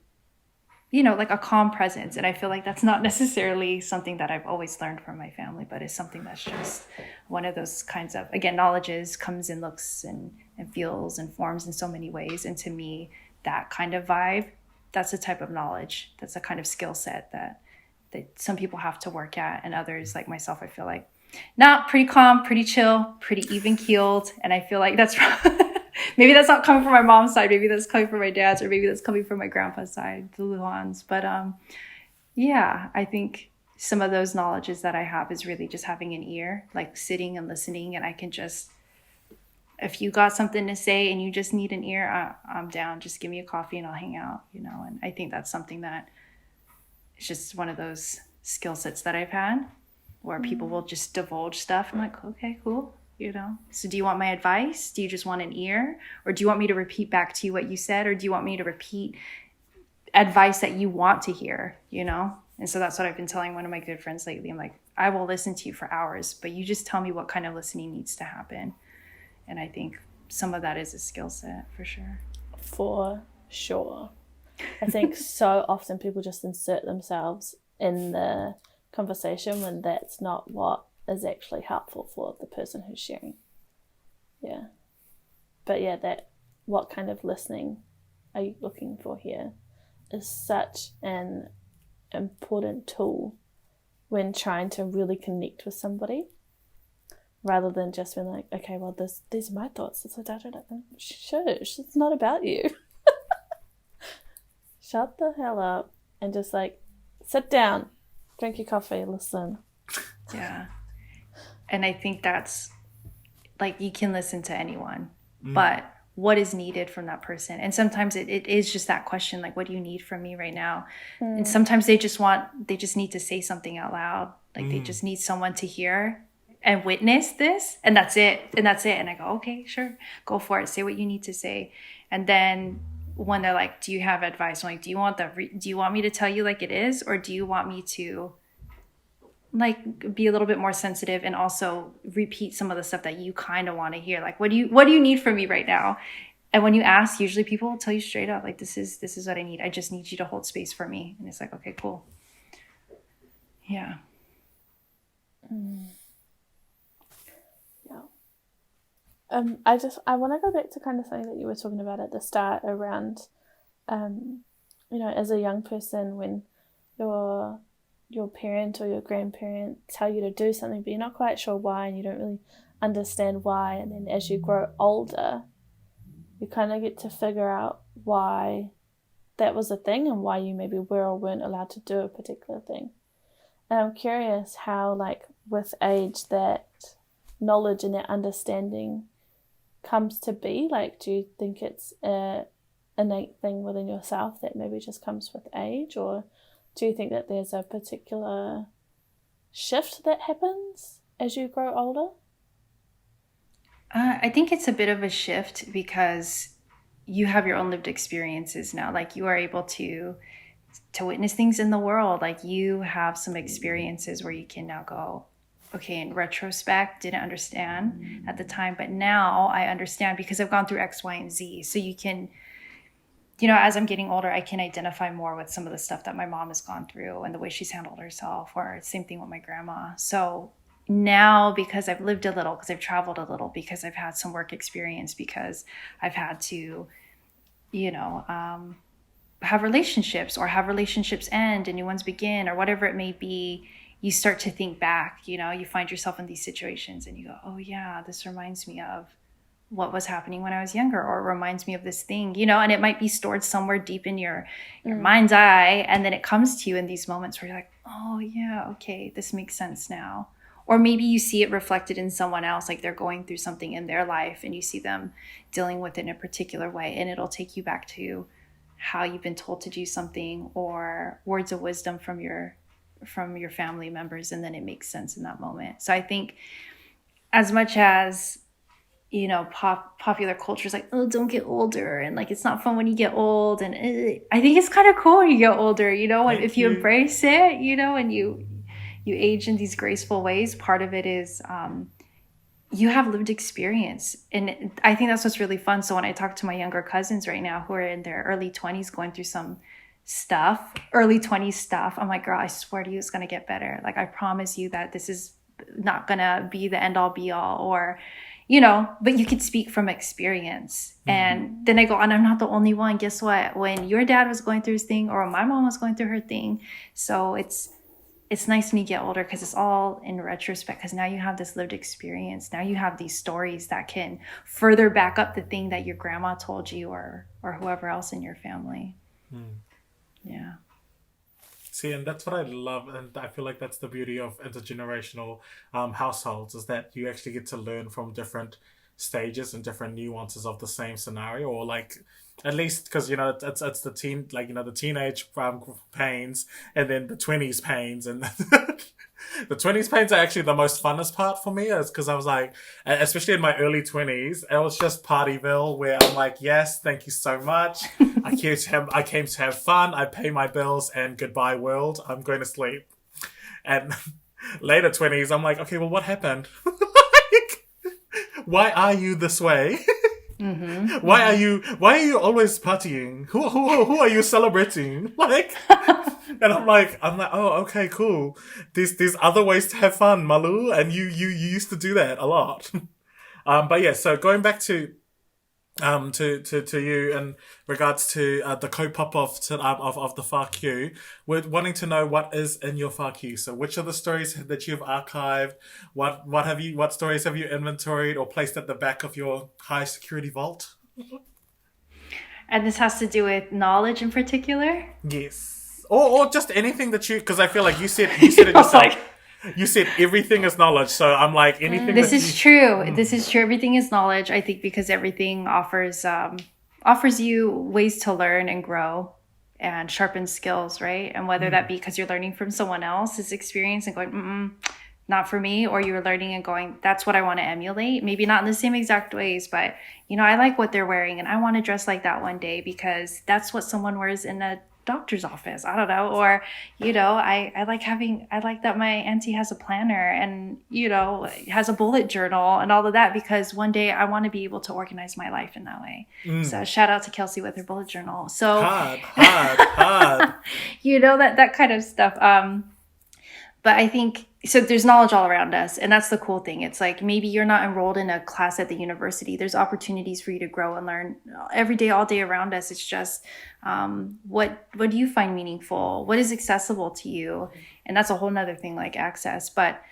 you know, like a calm presence? And I feel like that's not necessarily something that I've always learned from my family, but it's something that's just one of those kinds of, again, knowledges comes and looks and feels and forms in so many ways. And to me, that kind of vibe, that's a type of knowledge. That's a kind of skill set that some people have to work at. And others, like myself, I feel like, not pretty calm, pretty chill, pretty even keeled. And I feel like that's maybe that's not coming from my mom's side. Maybe that's coming from my dad's, or maybe that's coming from my grandpa's side, the Luhans. But yeah, I think some of those knowledges that I have is really just having an ear, like sitting and listening. And I can just, if you got something to say and you just need an ear, I'm down. Just give me a coffee and I'll hang out, you know. And I think that's something that it's just one of those skill sets that I've had, where people will just divulge stuff. I'm like, okay, cool. You know, so do you want my advice? Do you just want an ear? Or do you want me to repeat back to you what you said? Or do you want me to repeat advice that you want to hear, you know? And so that's what I've been telling one of my good friends lately. I'm like, I will listen to you for hours, but you just tell me what kind of listening needs to happen. And I think some of that is a skill set for sure. For sure. I think so often people just insert themselves in the conversation when that's not what is actually helpful for the person who's sharing. Yeah. But yeah, that what kind of listening are you looking for here is such an important tool when trying to really connect with somebody, rather than just being like, okay, well, these are my thoughts. It's like, shush, it's not about you. Shut the hell up and just like sit down, drink your coffee, listen. Yeah. And I think that's like, you can listen to anyone, but what is needed from that person? And sometimes it is just that question, like, what do you need from me right now? And sometimes they just need to say something out loud. Like they just need someone to hear and witness this, and that's it. And I go, okay, sure, go for it. Say what you need to say. And then when they're like, do you have advice? I'm like, do you want me to tell you like it is? Or do you want me to like be a little bit more sensitive and also repeat some of the stuff that you kind of want to hear? Like, what do you need from me right now? And when you ask, usually people will tell you straight up, like, this is what I need. I just need you to hold space for me. And it's like, okay, cool. Yeah. Yeah. I want to go back to kind of something that you were talking about at the start around, as a young person, when your parent or your grandparent tell you to do something, but you're not quite sure why, and you don't really understand why. And then as you grow older, you kind of get to figure out why that was a thing and why you maybe were or weren't allowed to do a particular thing. And I'm curious how, like, with age, that knowledge and that understanding comes to be. Like, do you think it's a innate thing within yourself that maybe just comes with age, or do you think that there's a particular shift that happens as you grow older? I think it's a bit of a shift because you have your own lived experiences now. Like, you are able to witness things in the world. Like, you have some experiences where you can now go, okay, in retrospect, didn't understand at the time, but now I understand because I've gone through X, Y, and Z. So you can, as I'm getting older, I can identify more with some of the stuff that my mom has gone through and the way she's handled herself, or same thing with my grandma. So now, because I've lived a little, because I've traveled a little, because I've had some work experience, because I've had to, have relationships, or have relationships end and new ones begin, or whatever it may be, you start to think back, you find yourself in these situations and you go, oh yeah, this reminds me of what was happening when I was younger, or it reminds me of this thing, and it might be stored somewhere deep in your mind's eye. And then it comes to you in these moments where you're like, oh yeah, okay, this makes sense now. Or maybe you see it reflected in someone else, like they're going through something in their life and you see them dealing with it in a particular way, and it'll take you back to how you've been told to do something, or words of wisdom from your family members, and then it makes sense in that moment. So I think, as much as popular culture is like, oh, don't get older, and like it's not fun when you get old, and I think it's kind of cool when you get older, if you embrace it, and you age in these graceful ways. Part of it is you have lived experience, and I think that's what's really fun. So when I talk to my younger cousins right now who are in their early 20s going through some early 20s stuff, I'm like, girl, I swear to you, it's going to get better. Like, I promise you that this is not going to be the end all be all, or but you could speak from experience. And then I go, and I'm not the only one. Guess what? When your dad was going through his thing, or when my mom was going through her thing. So it's nice when you get older, because it's all in retrospect, because now you have this lived experience. Now you have these stories that can further back up the thing that your grandma told you, or whoever else in your family. Yeah. See, and that's what I love, and I feel like that's the beauty of intergenerational households, is that you actually get to learn from different stages and different nuances of the same scenario, or like, at least, because it's the teen, like, the teenage pains, and then the 20s pains, and the 20s pains are actually the most funnest part for me, is because I was like, especially in my early 20s, it was just Partyville, where I'm like, yes, thank you so much. I came to have fun. I pay my bills, and goodbye world. I'm going to sleep. And later 20s, I'm like, okay, well, what happened? Like, why are you this way? Why are you always partying? Who are you celebrating? Like, and I'm like, oh, okay, cool. There's other ways to have fun, Malu, and you used to do that a lot. But yeah, so going back to you in regards to the kaupapa of the whākī, we're wanting to know what is in your whākī. So which of the stories that you've archived, what stories have you inventoried or placed at the back of your high security vault? And this has to do with knowledge in particular? Yes. Or just anything that because I feel like you said it yourself. You said everything is knowledge, so I'm like anything. This is true. This is true. Everything is knowledge. I think because everything offers you ways to learn and grow and sharpen skills, right? And whether that be because you're learning from someone else's experience and going, not for me, or you're learning and going, that's what I want to emulate. Maybe not in the same exact ways, but I like what they're wearing and I want to dress like that one day because that's what someone wears in a doctor's office. I don't know. Or, I like that my auntie has a planner and, has a bullet journal and all of that because one day I want to be able to organize my life in that way. So shout out to Kelsey with her bullet journal. So hard. that kind of stuff. But I think, so there's knowledge all around us. And that's the cool thing. It's like, maybe you're not enrolled in a class at the university. There's opportunities for you to grow and learn every day, all day around us. It's just, what do you find meaningful? What is accessible to you? And that's a whole nother thing, like access. But,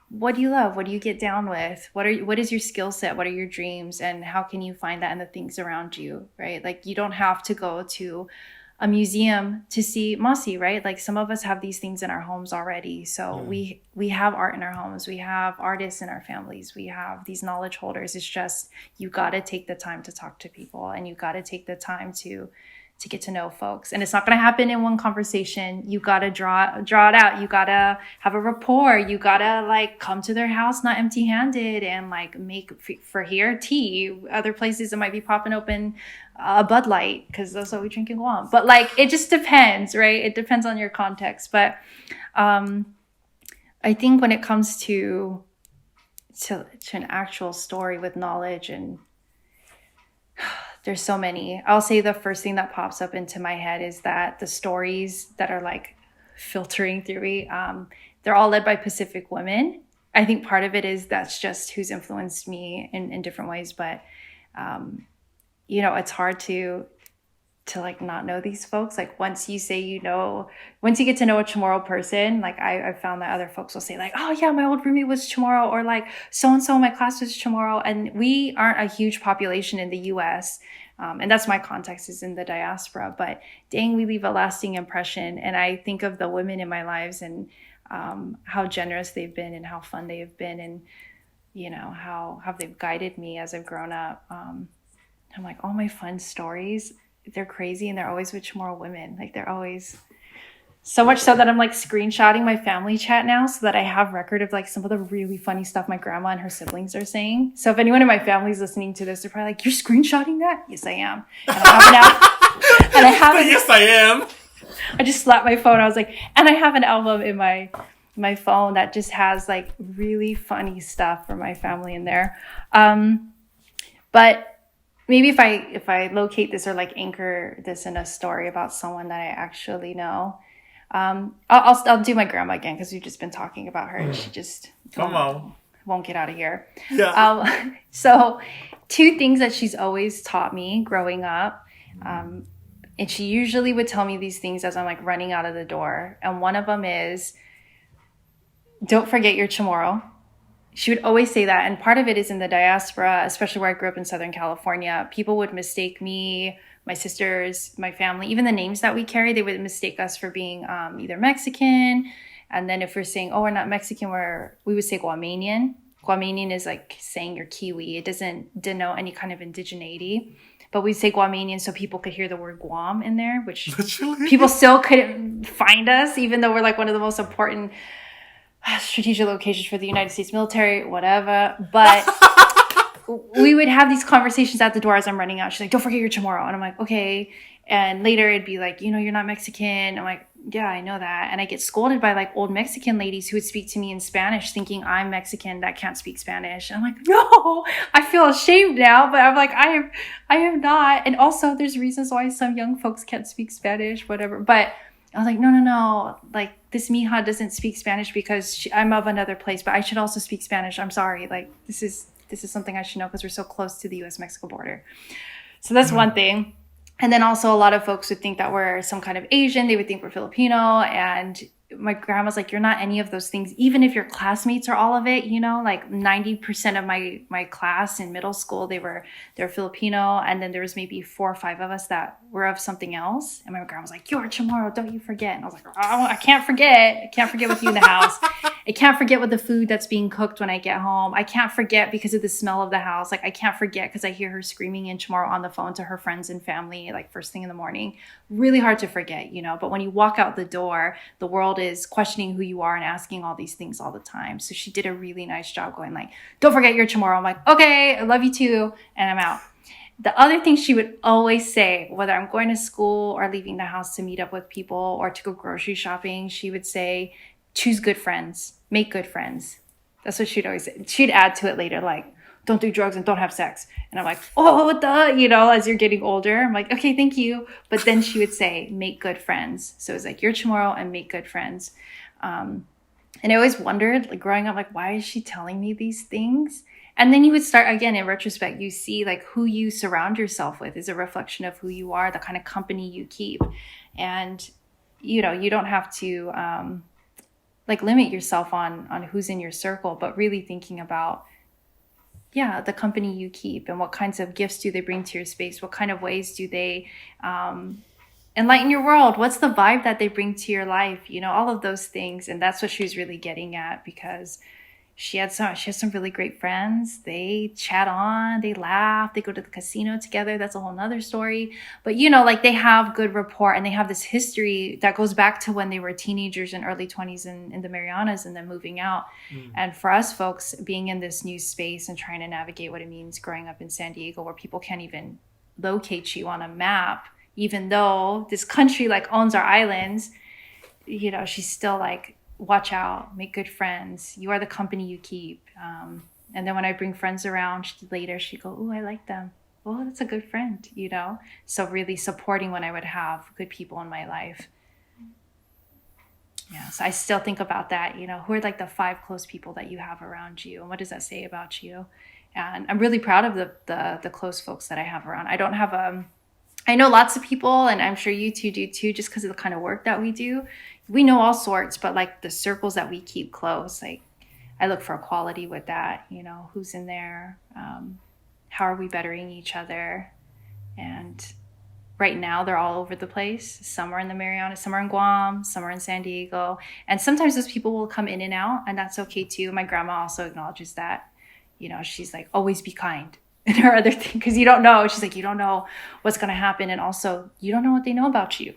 what do you love? What do you get down with? What is your skill set? What are your dreams? And how can you find that in the things around you, right? Like, you don't have to go to a museum to see Masi, right? Like, some of us have these things in our homes already. So we have art in our homes. We have artists in our families. We have these knowledge holders. It's just, you got to take the time to talk to people and you got to take the time to get to know folks. And it's not going to happen in one conversation. You got to draw it out. You got to have a rapport. You got to come to their house, not empty handed, and make for here tea. Other places it might be popping open a Bud Light because that's what we drink in Guam. But it just depends, right? It depends on your context. But I think when it comes to an actual story with knowledge, and there's so many. I'll say the first thing that pops up into my head is that the stories that are filtering through me, they're all led by Pacific women. I think part of it is that's just who's influenced me in different ways. But, it's hard to not know these folks. Once you say, once you get to know a Chamorro person, I found that other folks will say oh yeah, my old roommate was Chamorro, or so-and-so in my class was Chamorro. And we aren't a huge population in the US. And that's my context, is in the diaspora, but dang, we leave a lasting impression. And I think of the women in my lives and how generous they've been and how fun they have been, and how they've guided me as I've grown up. I'm like, all my fun stories, they're crazy, and they're always with Chamorro women. They're always, so much so that I'm screenshotting my family chat now so that I have record of some of the really funny stuff my grandma and her siblings are saying. So if anyone in my family is listening to this, they're probably you're screenshotting that? Yes, I am. And I have an Yes, I am. I just slapped my phone. I was and I have an album in my phone that just has really funny stuff for my family in there. But maybe if I locate this or anchor this in a story about someone that I actually know, I'll do my grandma again because we've just been talking about her and she just won't get out of here. Yeah. So 2 things that she's always taught me growing up, and she usually would tell me these things as I'm running out of the door. And one of them is, don't forget your Chamorro. She would always say that. And part of it is in the diaspora, especially where I grew up in Southern California. People would mistake me, my sisters, my family, even the names that we carry, they would mistake us for being either Mexican. And then if we're saying, we're not Mexican, we would say Guamanian. Guamanian is saying you're Kiwi. It doesn't denote any kind of indigeneity. But we say Guamanian so people could hear the word Guam in there, which people still couldn't find us, even though we're one of the most important strategic locations for the United States military, whatever. But we would have these conversations at the door as I'm running out. She's don't forget your Chamorro. And I'm okay. And later it'd be you're not Mexican. I'm yeah, I know that. And I get scolded by like old Mexican ladies who would speak to me in Spanish thinking I'm Mexican that can't speak Spanish. And I'm like, no, I feel ashamed now, but I'm like, I am not. And also there's reasons why some young folks can't speak Spanish, whatever. But I was like, no. Like this mija doesn't speak Spanish because I'm of another place, but I should also speak Spanish. I'm sorry. Like this is something I should know because we're so close to the US-Mexico border. So that's one thing. And then also a lot of folks would think that we're some kind of Asian. They would think we're Filipino. And my grandma's like, you're not any of those things. Even if your classmates are all of it, you know, like 90% of my class in middle school, they're Filipino. And then there was maybe 4 or 5 of us that were of something else. And my grandma was like, you're Chamorro, don't you forget. And I was like, oh, I can't forget. I can't forget with you in the house. I can't forget with the food that's being cooked when I get home. I can't forget because of the smell of the house. Like I can't forget because I hear her screaming in Chamorro on the phone to her friends and family, like first thing in the morning. Really hard to forget, you know, but when you walk out the door, the world is questioning who you are and asking all these things all the time. So she did a really nice job going like, don't forget your Chamorro. I'm like, okay, I love you too. And I'm out. The other thing she would always say, whether I'm going to school or leaving the house to meet up with people or to go grocery shopping, she would say, choose good friends, make good friends. That's what she'd always say. She'd add to it later, like, don't do drugs and don't have sex. And I'm like, oh, duh, you know, as you're getting older, I'm like, okay, thank you. But then she would say, make good friends. So it's like, you're Chamorro and make good friends. And I always wondered, like growing up, like, why is she telling me these things? And then you would start, again, in retrospect, you see like who you surround yourself with is a reflection of who you are, the kind of company you keep. And, you know, you don't have to like limit yourself on who's in your circle, but really thinking about, yeah, the company you keep and what kinds of gifts do they bring to your space? What kind of ways do they enlighten your world? What's the vibe that they bring to your life? You know, all of those things. And that's what she was really getting at because she has some really great friends. They chat on, they laugh, they go to the casino together. That's a whole nother story. But, you know, like they have good rapport and they have this history that goes back to when they were teenagers and early 20s in the Marianas and then moving out. And for us folks being in this new space and trying to navigate what it means growing up in San Diego where people can't even locate you on a map, even though this country like owns our islands, you know, she's still like, watch out, make good friends. You are the company you keep. And then when I bring friends around later, she go, oh, I like them. Oh, that's a good friend, you know? So really supporting when I would have good people in my life. Yeah, so I still think about that, you know, who are like the 5 close people that you have around you and what does that say about you? And I'm really proud of the close folks that I have around. I don't have I know lots of people, and I'm sure you two do too, just because of the kind of work that we do. We know all sorts, but like the circles that we keep close, like I look for equality with that, you know, who's in there, how are we bettering each other? And right now they're all over the place. Some are in the Marianas, some are in Guam, some are in San Diego. And sometimes those people will come in and out, and that's okay too. My grandma also acknowledges that, you know, she's like, always be kind. And her other thing, because you don't know, she's like, you don't know what's going to happen. And also, you don't know what they know about you.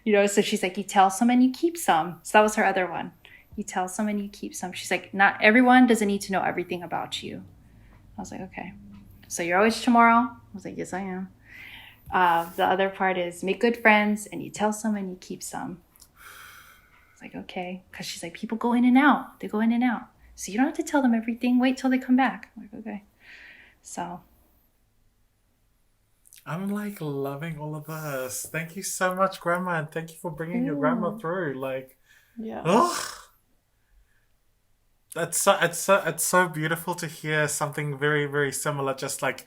You know, so she's like, you tell some and you keep some. So that was her other one. You tell some and you keep some. She's like, not everyone doesn't need to know everything about you. I was like, okay. So you're always Chamorro? I was like, yes, I am. The other part is make good friends and you tell some and you keep some. I was like, okay. Because she's like, people go in and out. They go in and out. So you don't have to tell them everything. Wait till they come back. I'm like, okay. So I'm like loving all of this. Thank you so much, Grandma, and thank you for bringing your grandma through. Like, yeah, it's so beautiful to hear something very, very similar. Just like,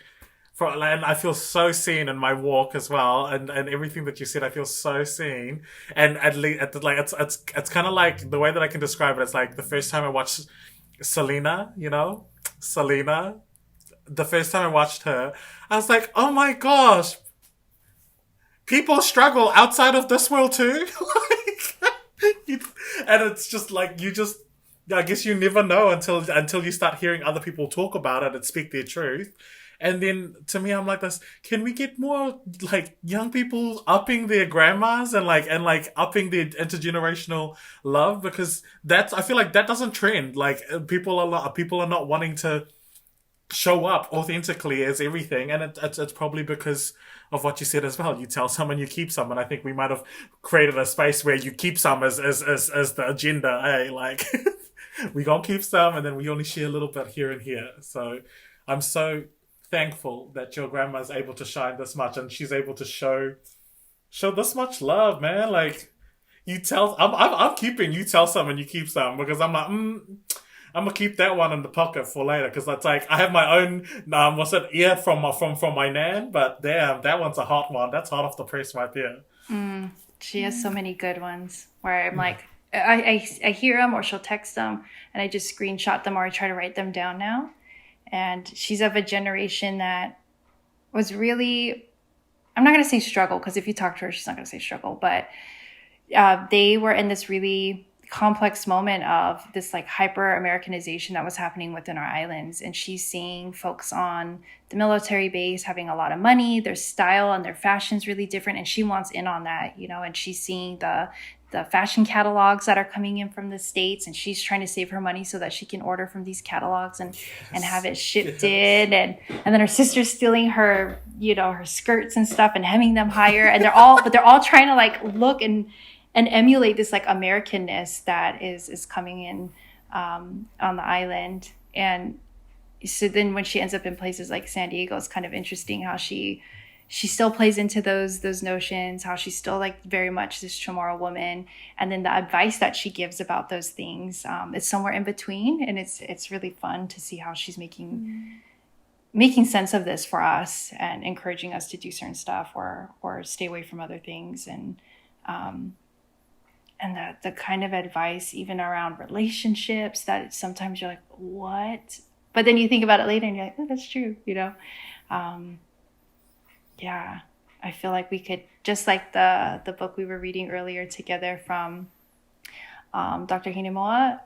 and I feel so seen in my walk as well, and everything that you said, I feel so seen. And at least, like, it's kind of like the way that I can describe it. It's like the first time I watched Selena, you know, Selena. The first time I watched her, I was like, oh my gosh, people struggle outside of this world too. And it's just like, I guess you never know until you start hearing other people talk about it and speak their truth. And then to me, I'm like this, can we get more like young people upping their grandmas and upping their intergenerational love? Because I feel like that doesn't trend. Like people are not wanting to show up authentically as everything. And it's probably because of what you said as well. You tell some and you keep some. And I think we might have created a space where you keep some as the agenda, eh? Like, we gonna keep some and then we only share a little bit here and here. So I'm so thankful that your grandma's able to shine this much and she's able to show this much love, man. Like, I'm keeping, you tell some and you keep some, because I'm like, I'm gonna keep that one in the pocket for later, because that's like, I have my own ear from my nan, but damn, that one's a hot one. That's hot off the press right there. She has so many good ones where I'm like, I hear them, or she'll text them and I just screenshot them, or I try to write them down now. And she's of a generation that was really, I'm not going to say struggle, because if you talk to her, she's not going to say struggle, but they were in this really complex moment of this like hyper Americanization that was happening within our islands. And she's seeing folks on the military base having a lot of money, their style and their fashion's really different. And she wants in on that, you know, and she's seeing the fashion catalogs that are coming in from the States, and she's trying to save her money so that she can order from these catalogs and have it shipped in. And then her sister's stealing her, you know, her skirts and stuff and hemming them higher. And they're all trying to like look and emulate this like Americanness that is coming in on the island. And so then when she ends up in places like San Diego, it's kind of interesting how she still plays into those notions, how she's still like very much this Chamorro woman. And then the advice that she gives about those things is somewhere in between. And it's really fun to see how she's making sense of this for us and encouraging us to do certain stuff or stay away from other things. And the kind of advice even around relationships that sometimes you're like, what? But then you think about it later and you're like, oh, that's true, you know? Yeah, I feel like we could, just like the book we were reading earlier together from Dr. Hinamoa,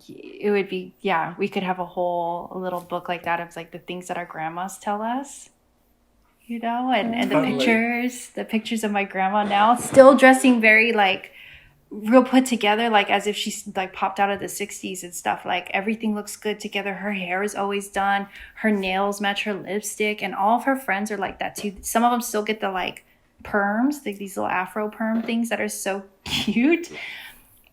it would be, we could have a little book like that of like the things that our grandmas tell us, you know, and the pictures of my grandma now still dressing very like real put together, like as if she's like popped out of the 60s and stuff. Like everything looks good together. Her hair is always done. Her nails match her lipstick, and all of her friends are like that too. Some of them still get the like perms, like these little afro perm things that are so cute.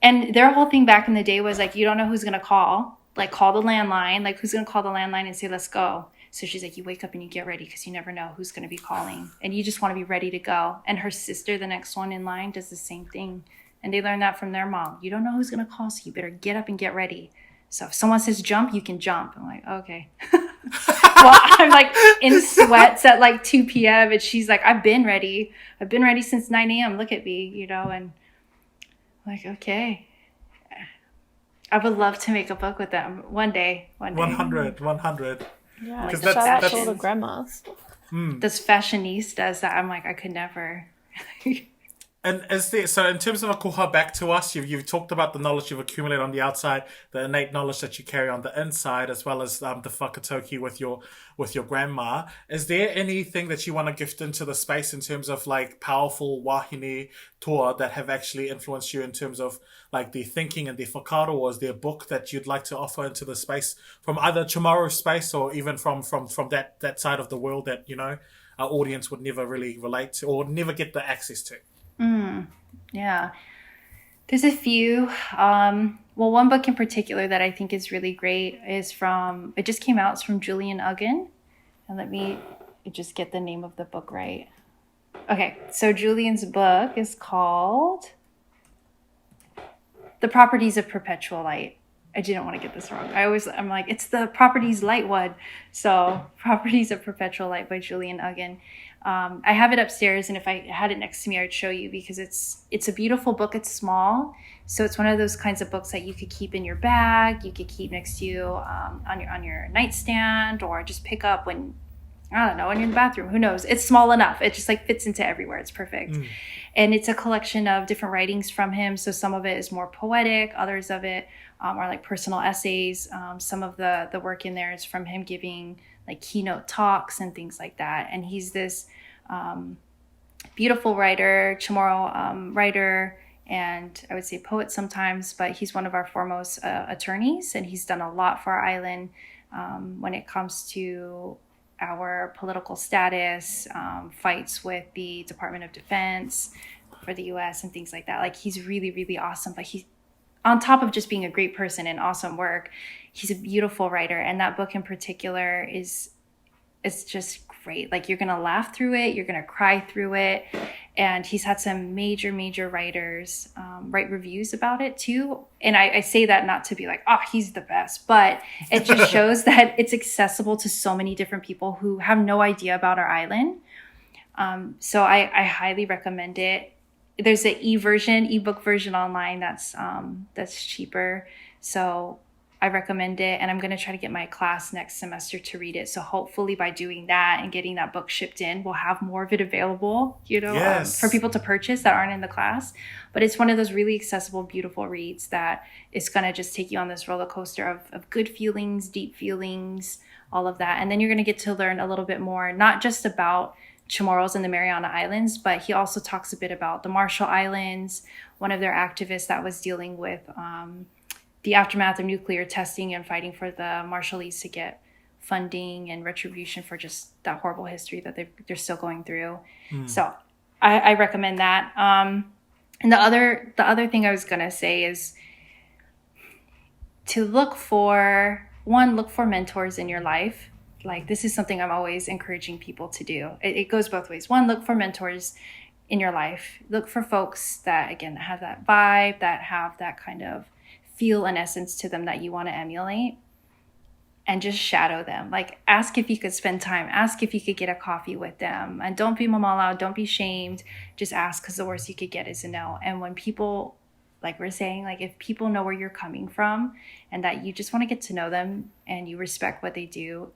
And their whole thing back in the day was like, you don't know who's gonna call. Like, call the landline. Like, who's gonna call the landline and say, let's go? So she's like, you wake up and you get ready, because you never know who's gonna be calling, and you just want to be ready to go. And her sister, the next one in line, does the same thing. And they learned that from their mom. You don't know who's going to call, so you better get up and get ready. So if someone says jump, you can jump. I'm like, okay. Well, I'm like in sweats at like 2 p.m. And she's like, I've been ready since 9 a.m. Look at me, you know? And I'm like, okay. I would love to make a book with them one day. 100. Yeah, because shout out that's to all the grandmas. Those fashionistas that I'm like, I could never. And so in terms of a koha back to us, you've talked about the knowledge you've accumulated on the outside, the innate knowledge that you carry on the inside, as well as the whakatoki with your grandma. Is there anything that you want to gift into the space in terms of like powerful wahine toa that have actually influenced you in terms of like their thinking and their whakaaro, or is there a book that you'd like to offer into the space from either Chamorro space or even from that side of the world that, you know, our audience would never really relate to or never get the access to? Yeah, there's a few. Well, one book in particular that I think is really great is it just came out. It's from Julian Uggen. And let me just get the name of the book right. Okay, so Julian's book is called The Properties of Perpetual Light. I didn't want to get this wrong. I'm like, it's the Properties Light one. So Properties of Perpetual Light by Julian Uggen. I have it upstairs, and if I had it next to me, I'd show you, because it's a beautiful book. It's small, so it's one of those kinds of books that you could keep in your bag, you could keep next to you on your nightstand, or just pick up when you're in the bathroom. Who knows? It's small enough. It just like fits into everywhere. It's perfect. And it's a collection of different writings from him. So some of it is more poetic, others of it are like personal essays. Some of the work in there is from him giving like keynote talks and things like that. And he's this beautiful writer, Chamorro writer, and I would say poet sometimes, but he's one of our foremost attorneys, and he's done a lot for our island. when it comes to our political status, fights with the Department of Defense for the US and things like that. Like, he's really, really awesome. But he's, on top of just being a great person and awesome work, he's a beautiful writer. And that book in particular it's just great. Like, you're going to laugh through it. You're going to cry through it. And he's had some major writers write reviews about it too. And I say that not to be like, oh, he's the best, but it just shows that it's accessible to so many different people who have no idea about our island. So I highly recommend it. There's an ebook version online that's cheaper. So I recommend it, and I'm going to try to get my class next semester to read it. So hopefully by doing that and getting that book shipped in, we'll have more of it available, for people to purchase that aren't in the class. But it's one of those really accessible, beautiful reads that is going to just take you on this roller coaster of good feelings, deep feelings, all of that. And then you're going to get to learn a little bit more, not just about Chamorros and the Mariana Islands, but he also talks a bit about the Marshall Islands, one of their activists that was dealing with the aftermath of nuclear testing and fighting for the Marshallese to get funding and retribution for just that horrible history that they're still going through. So I recommend that. And the other thing I was gonna say is to look for mentors in your life. Like, this is something I'm always encouraging people to do. It goes both ways. One, look for mentors in your life. Look for folks that, again, have that vibe, that have that kind of feel and essence to them that you want to emulate, and just shadow them. Like, ask if you could spend time, ask if you could get a coffee with them, and don't be mamala, don't be shamed. Just ask, because the worst you could get is a no. And when people, like we're saying, like, if people know where you're coming from and that you just want to get to know them and you respect what they do,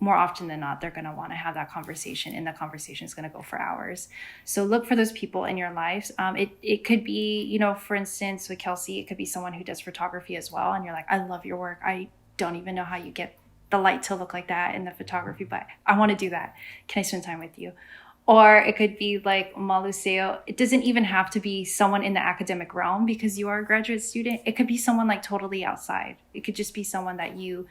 more often than not, they're going to want to have that conversation, and the conversation is going to go for hours. So look for those people in your lives. It could be, for instance, with Kelsey, it could be someone who does photography as well. And you're like, I love your work. I don't even know how you get the light to look like that in the photography, but I want to do that. Can I spend time with you? Or it could be like Maluseo. It doesn't even have to be someone in the academic realm because you are a graduate student. It could be someone like totally outside. It could just be someone that you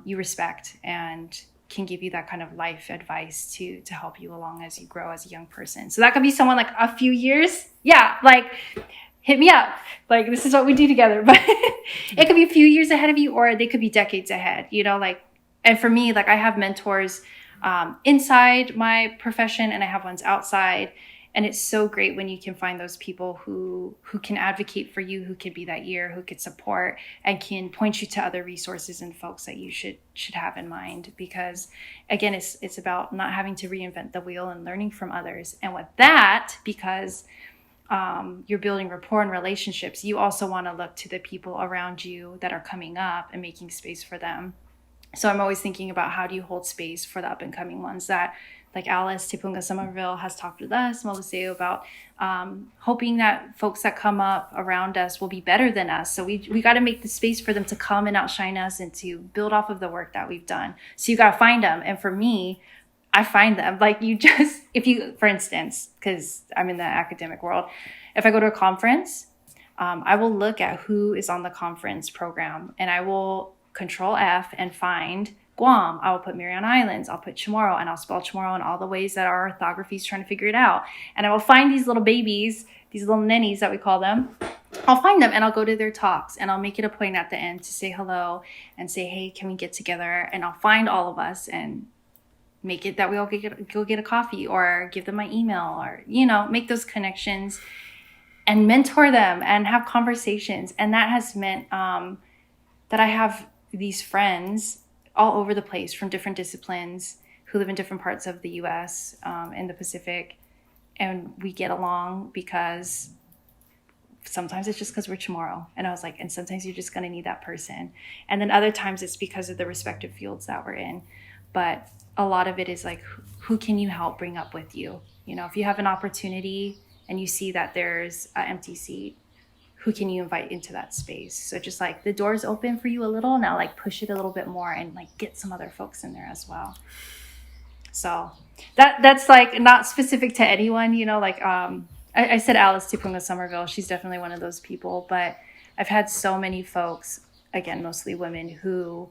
respect and can give you that kind of life advice to help you along as you grow as a young person. So that could be someone like a few years. Yeah, like, hit me up. Like, this is what we do together. But it could be a few years ahead of you, or they could be decades ahead, and for me, like, I have mentors inside my profession and I have ones outside. And it's so great when you can find those people who can advocate for you, who could be that ear, who could support, and can point you to other resources and folks that you should have in mind. Because, again, it's about not having to reinvent the wheel and learning from others. And with that, because you're building rapport and relationships, you also want to look to the people around you that are coming up and making space for them. So I'm always thinking about, how do you hold space for the up and coming ones that, like Alice Tipunga Somerville has talked with us, Moliseo, about hoping that folks that come up around us will be better than us. So we got to make the space for them to come and outshine us and to build off of the work that we've done. So you got to find them. And for me, I find them. Like, for instance, because I'm in the academic world, if I go to a conference, I will look at who is on the conference program, and I will Control F and find Guam. I will put Mariana Islands, I'll put Chamorro, and I'll spell Chamorro in all the ways that our orthography is trying to figure it out. And I will find these little babies, these little nennies that we call them. I'll find them and I'll go to their talks, and I'll make it a point at the end to say hello and say, hey, can we get together? And I'll find all of us and make it that we all go get a coffee, or give them my email, or, make those connections and mentor them and have conversations. And that has meant that I have these friends all over the place from different disciplines who live in different parts of the US, in the Pacific. And we get along because sometimes it's just because we're Chamorro. And I was like, and sometimes you're just going to need that person. And then other times it's because of the respective fields that we're in. But a lot of it is like, who can you help bring up with you? If you have an opportunity and you see that there's an empty seat, who can you invite into that space? So just like, the door's open for you a little, now like push it a little bit more and like get some other folks in there as well. So that's like not specific to anyone, I said Alice Tipunga Somerville, she's definitely one of those people, but I've had so many folks, again, mostly women, who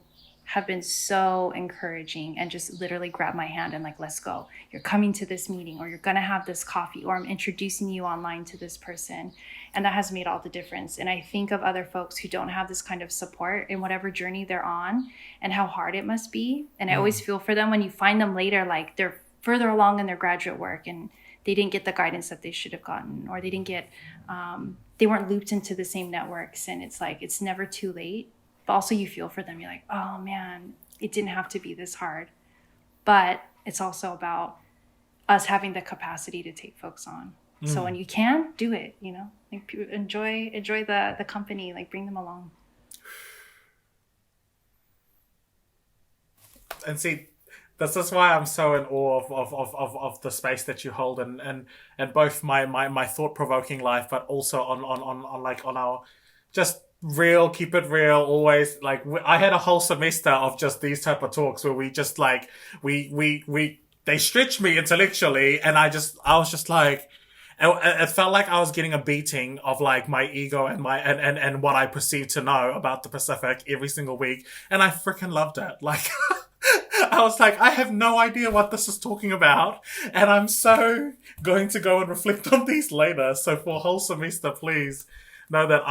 have been so encouraging and just literally grab my hand and like, let's go. You're coming to this meeting, or you're going to have this coffee, or I'm introducing you online to this person. And that has made all the difference. And I think of other folks who don't have this kind of support in whatever journey they're on and how hard it must be. And I always feel for them when you find them later, like they're further along in their graduate work and they didn't get the guidance that they should have gotten, or they didn't get, they weren't looped into the same networks. And it's like, it's never too late. But also you feel for them. You're like, oh man, it didn't have to be this hard. But it's also about us having the capacity to take folks on. So when you can, do it, you know, like, enjoy the company, like bring them along. And see, this is why I'm so in awe of the space that you hold, and both my thought-provoking life, but also on our just real, keep it real, always, like, I had a whole semester of just these type of talks where we just like, they stretched me intellectually, and I was just like, it felt like I was getting a beating of like my ego and my and what I perceived to know about the Pacific every single week, and I freaking loved it. Like, I was like, I have no idea what this is talking about, and I'm so going to go and reflect on these later. So for a whole semester, please know that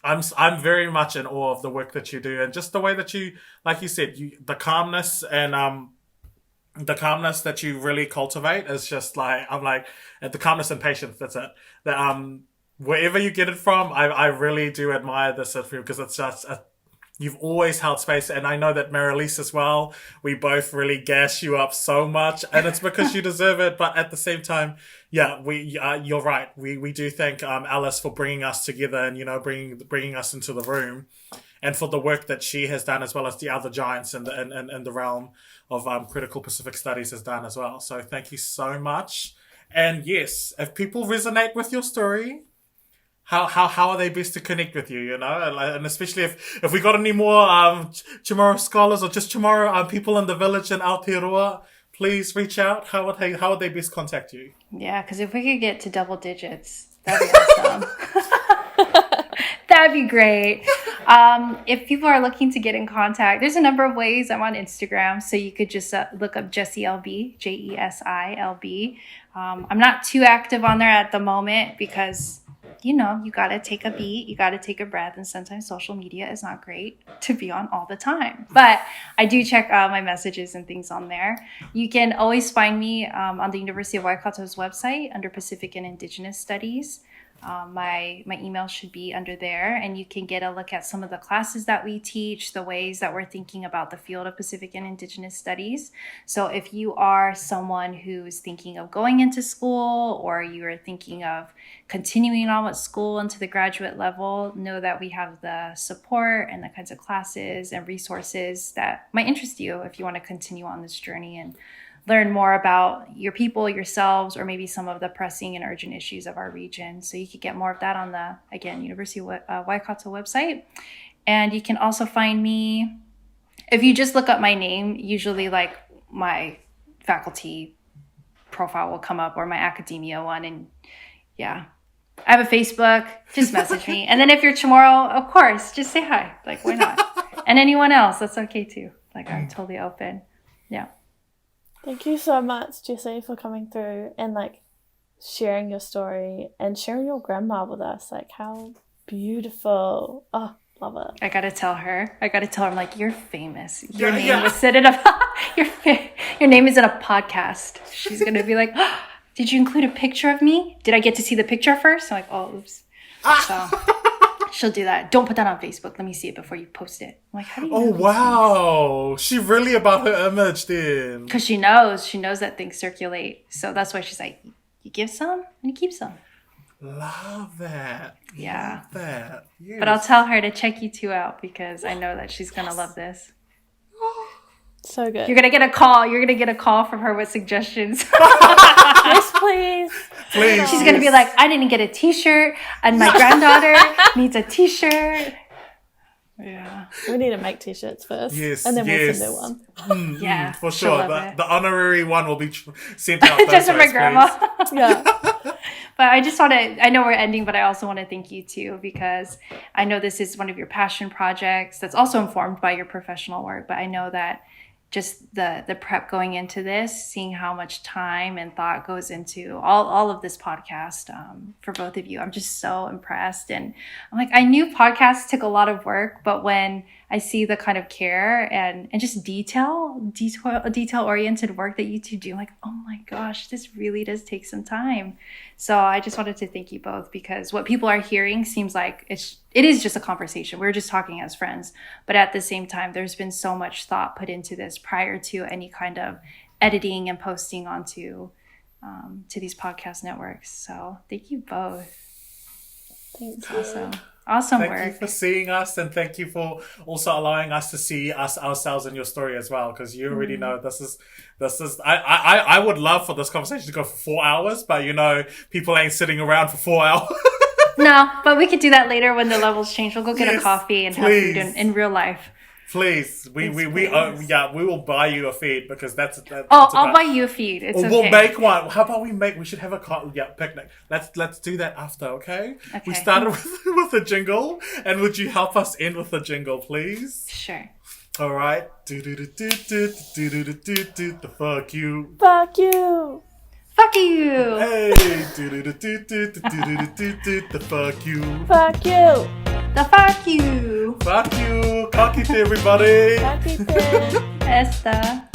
I'm very much in awe of the work that you do, and just the way that you, like you said, the calmness and the calmness that you really cultivate is just like, I'm like, the calmness and patience, that's it. Wherever you get it from, I really do admire this of you, because it's just, you've always held space. And I know that Marilise as well, we both really gas you up so much, and it's because you deserve it. But at the same time, yeah, you're right. We do thank Alice for bringing us together and, you know, bringing us into the room, and for the work that she has done, as well as the other giants in the realm of critical Pacific studies has done as well. So thank you so much. And yes, if people resonate with your story, how are they best to connect with you, you know? And especially if we got any more Chamorro scholars, or just Chamorro people in the village in Aotearoa, please reach out. How would they best contact you? Yeah, because if we could get to double digits, that'd be awesome. That'd be great. If people are looking to get in contact, there's a number of ways. I'm on Instagram, so you could just look up Jesi LB, JESILB. I'm not too active on there at the moment because, you know, you got to take a beat, you got to take a breath, and sometimes social media is not great to be on all the time. But I do check my messages and things on there. You can always find me on the University of Waikato's website under Pacific and Indigenous Studies. My email should be under there, and you can get a look at some of the classes that we teach, the ways that we're thinking about the field of Pacific and Indigenous Studies. So if you are someone who's thinking of going into school, or you are thinking of continuing on with school into the graduate level, know that we have the support and the kinds of classes and resources that might interest you if you want to continue on this journey and learn more about your people, yourselves, or maybe some of the pressing and urgent issues of our region. So you could get more of that on the, again, University of Waikato website. And you can also find me, if you just look up my name, usually like my faculty profile will come up, or my academia one. And yeah, I have a Facebook, just message me. And then if you're Chamorro, of course, just say hi. Like, why not? And anyone else, that's okay too. Like, I'm totally open. Yeah. Thank you so much, Jesi, for coming through and like sharing your story and sharing your grandma with us. Like, how beautiful. Oh, love it. I gotta tell her, I'm like, you're famous. Your name was said in a your name is in a podcast. She's gonna be like, oh, did you include a picture of me? Did I get to see the picture first? I'm like, oh, oops. So she'll do that. Don't put that on Facebook. Let me see it before you post it. I'm like, how do you know? Oh, wow. She really about her image then. Because she knows that things circulate. So that's why she's like, you give some and you keep some. Love that. Yeah. Love that. Yes. But I'll tell her to check you two out, because I know that she's going to love this. So good. You're going to get a call. You're going to get a call from her with suggestions. Yes, please. Please. She's going to be like, I didn't get a t-shirt, and my granddaughter needs a t-shirt. Yeah. We need to make t-shirts first. Yes. And then we'll send her one. Yeah. For sure. The honorary one will be sent out. Just for my grandma. Yeah. But I know we're ending, but I also want to thank you too, because I know this is one of your passion projects that's also informed by your professional work. But I know that just the prep going into this, seeing how much time and thought goes into all of this podcast for both of you, I'm just so impressed. And I'm like, I knew podcasts took a lot of work, but when I see the kind of care and just detail oriented work that you two do, I'm like, oh my gosh, this really does take some time. So I just wanted to thank you both, because what people are hearing seems like it is just a conversation. We're just talking as friends. But at the same time, there's been so much thought put into this prior to any kind of editing and posting onto to these podcast networks. So thank you both. Thank you. Awesome work. Thank you for seeing us, and thank you for also allowing us to see ourselves in your story as well, because you already know this is I would love for this conversation to go for 4 hours, but people ain't sitting around for 4 hours. No, but we could do that later when the levels change. We'll go get a coffee and please. have food in real life. Please, we will buy you a feed, because that's I'll buy you a feed. It's okay. We'll make one. How about we should have a picnic. Let's do that after, okay? We started with a jingle, and would you help us end with a jingle, please? Sure. All right. The fuck you. Fuck you. Fuck you. Hey. The fuck you. Fuck you. The fuck you. Fuck you. Kakite, everybody. Kakite. Esta.